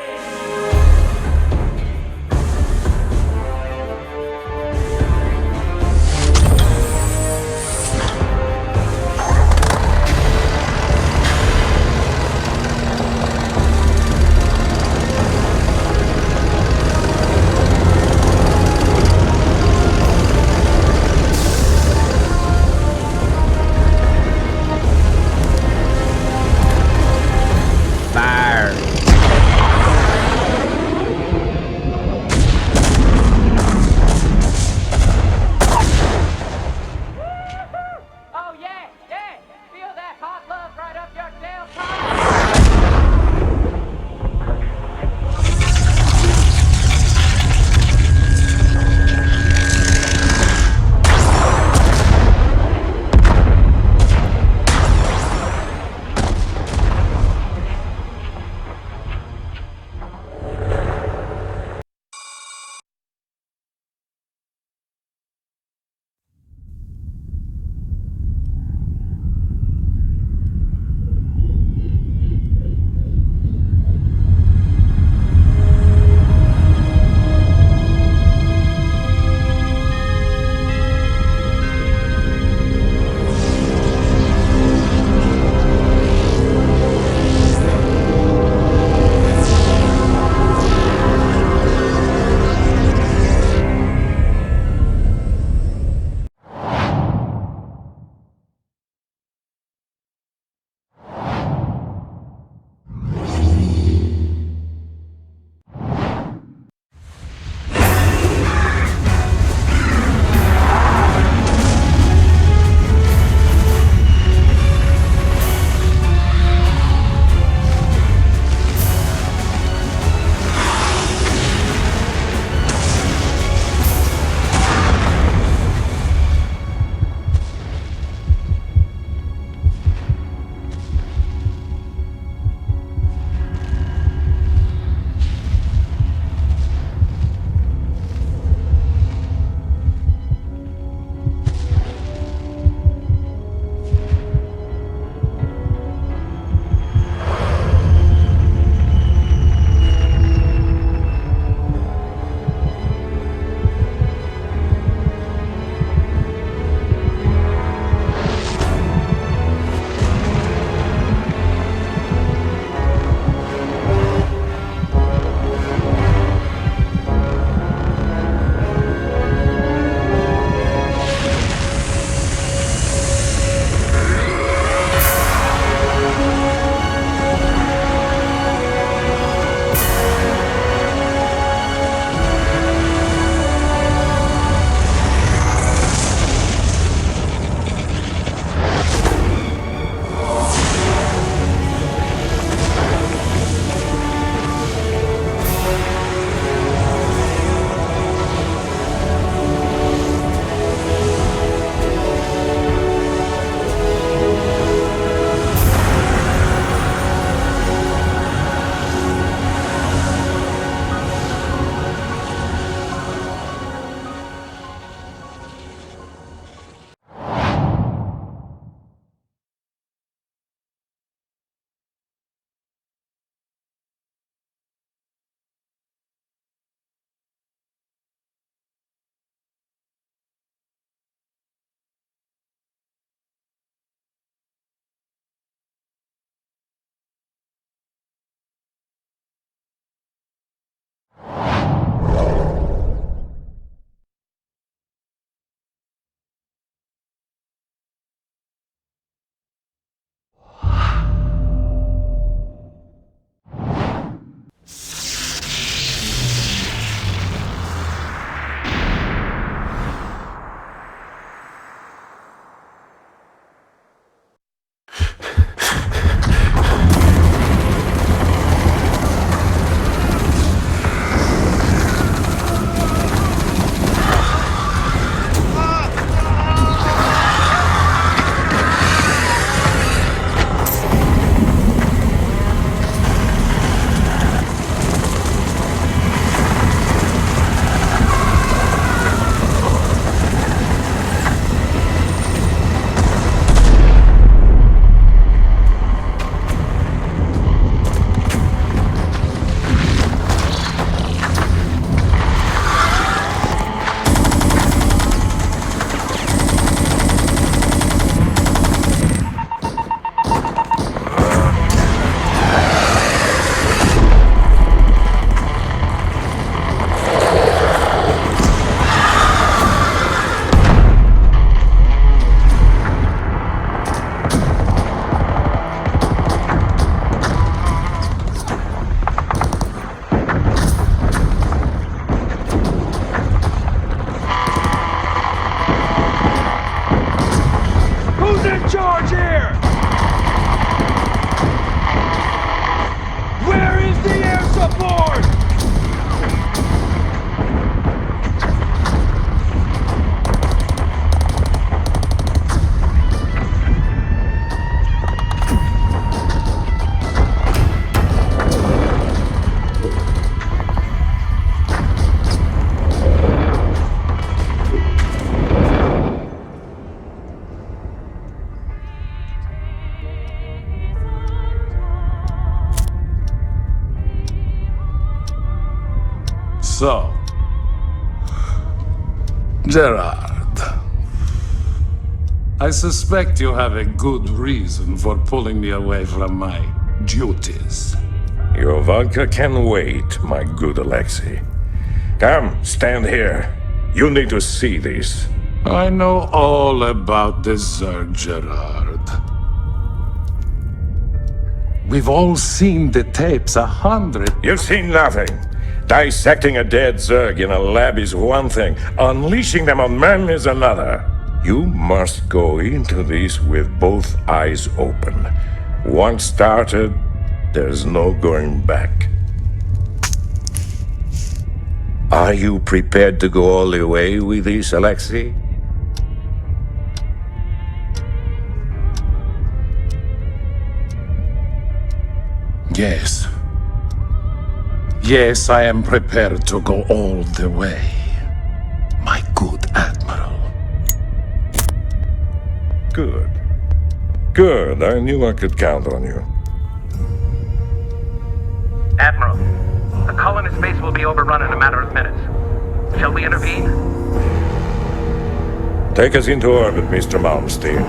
Fire! charge here! Where is the air support? So, Gerard, I suspect you have a good reason for pulling me away from my duties. Your vodka can wait, my good Alexei. Come, stand here. You need to see this. I know all about the Zerg, Gerard. We've all seen the tapes 100. You've seen nothing. Dissecting a dead Zerg in a lab is one thing. Unleashing them on men is another. You must go into this with both eyes open. Once started, there's no going back. Are you prepared to go all the way with this, Alexei? Yes. Yes, I am prepared to go all the way, my good Admiral. Good. Good. I knew I could count on you. Admiral, the colonist base will be overrun in a matter of minutes. Shall we intervene? Take us into orbit, Mr. Malmsteen.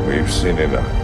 We've seen enough.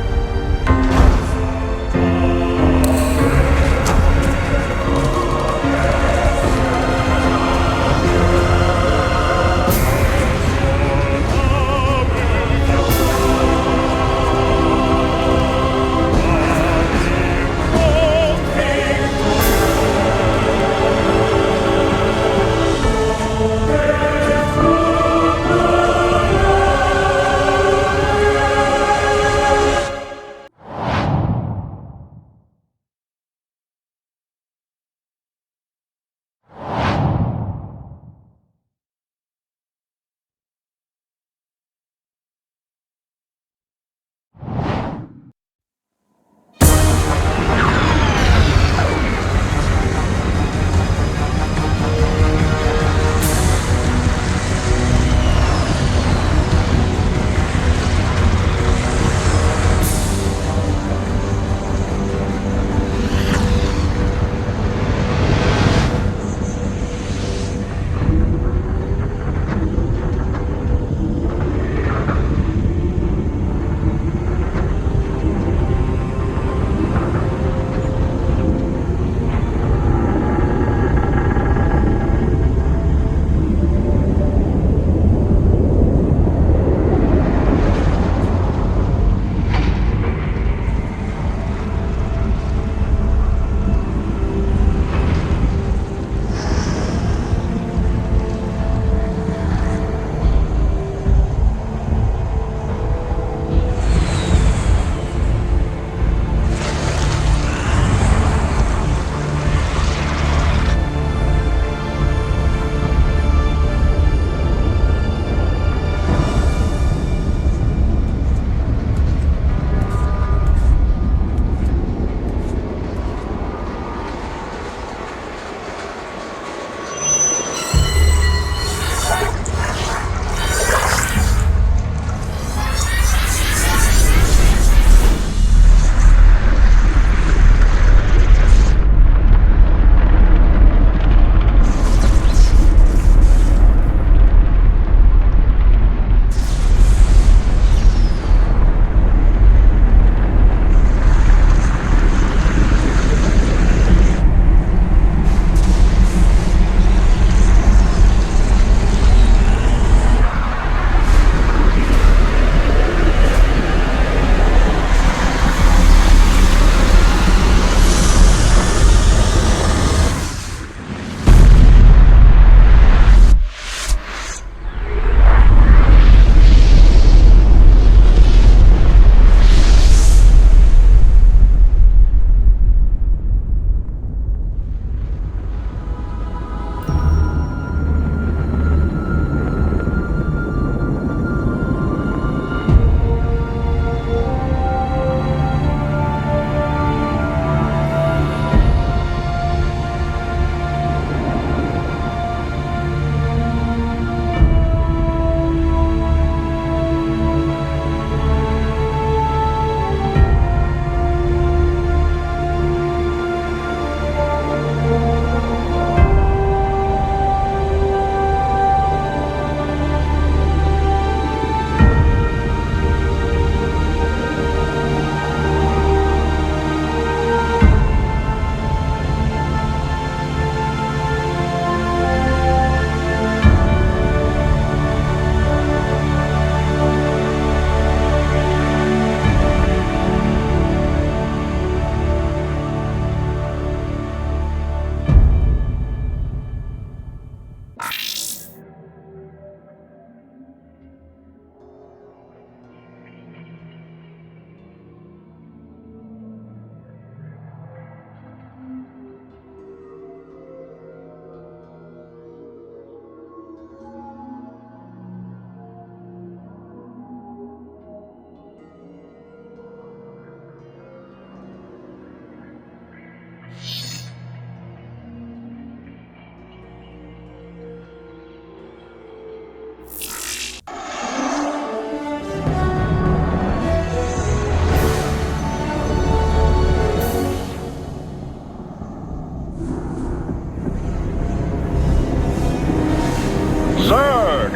Zerg!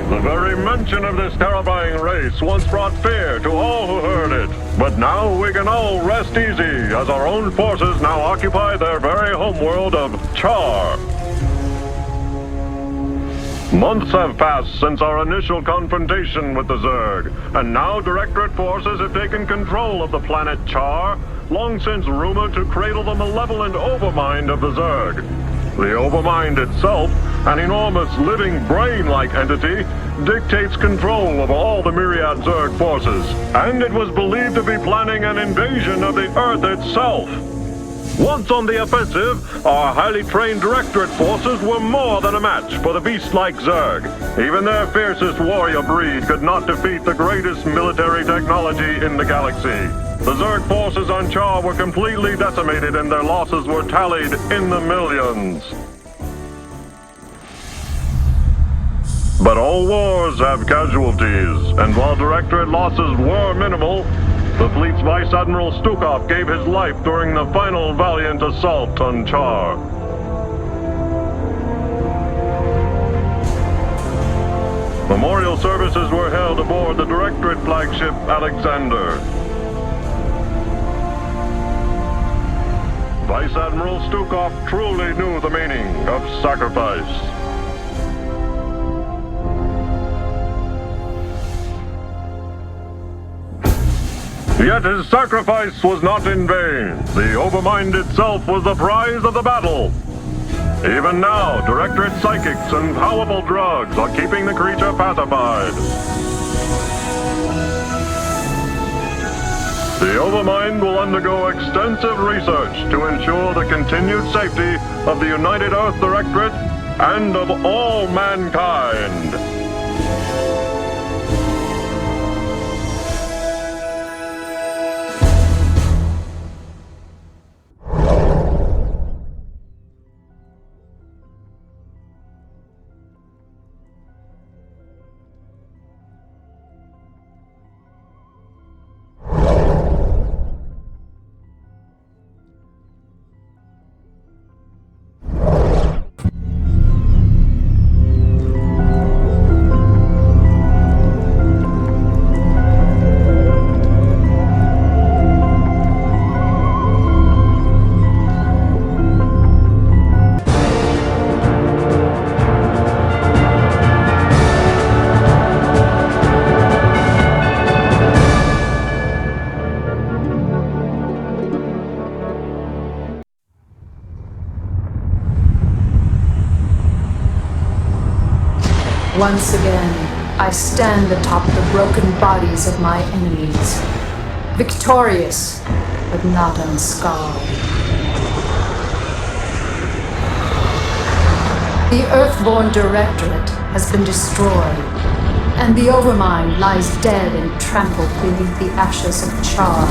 The very mention of this terrifying race once brought fear to all who heard it. But now we can all rest easy, as our own forces now occupy their very homeworld of Char. Months have passed since our initial confrontation with the Zerg, and now Directorate forces have taken control of the planet Char, long since rumored to cradle the malevolent Overmind of the Zerg. The Overmind itself, an enormous living brain-like entity, dictates control of all the myriad Zerg forces, and it was believed to be planning an invasion of the Earth itself. Once on the offensive, our highly trained Directorate forces were more than a match for the beast-like Zerg. Even their fiercest warrior breed could not defeat the greatest military technology in the galaxy. The Zerg forces on Char were completely decimated and their losses were tallied in the millions. But all wars have casualties, and while Directorate losses were minimal, the fleet's Vice Admiral Stukov gave his life during the final valiant assault on Char. Memorial services were held aboard the Directorate flagship Alexander. Vice Admiral Stukov truly knew the meaning of sacrifice. Yet his sacrifice was not in vain. The Overmind itself was the prize of the battle. Even now, Directorate psychics and powerful drugs are keeping the creature pacified. The Overmind will undergo extensive research to ensure the continued safety of the United Earth Directorate and of all mankind. Once again, I stand atop the broken bodies of my enemies, victorious, but not unscarred. The Earthborn Directorate has been destroyed, and the Overmind lies dead and trampled beneath the ashes of Char.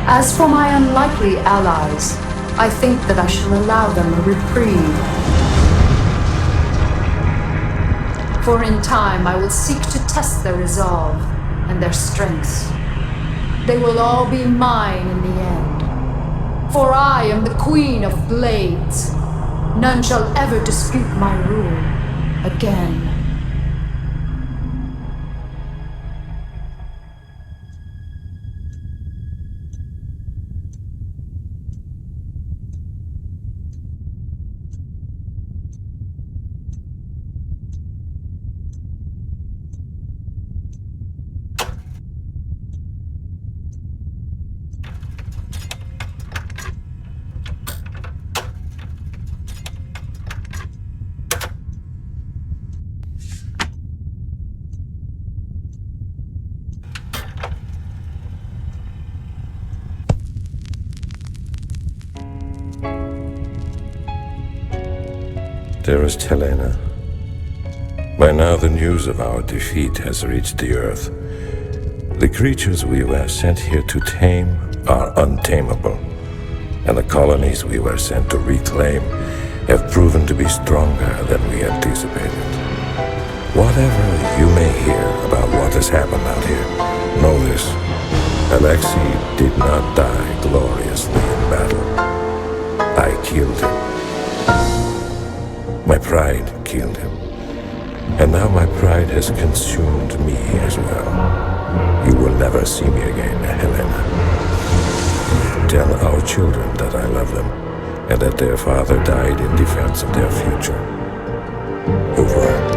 As for my unlikely allies, I think that I shall allow them a reprieve. For in time I will seek to test their resolve and their strengths. They will all be mine in the end. For I am the Queen of Blades. None shall ever dispute my rule again. Dearest Helena, by now the news of our defeat has reached the Earth. The creatures we were sent here to tame are untamable, and the colonies we were sent to reclaim have proven to be stronger than we anticipated. Whatever you may hear about what has happened out here, know this: Alexei did not die gloriously in battle. I killed him. My pride killed him. And now my pride has consumed me as well. You will never see me again, Helena. Tell our children that I love them, and that their father died in defense of their future. Over.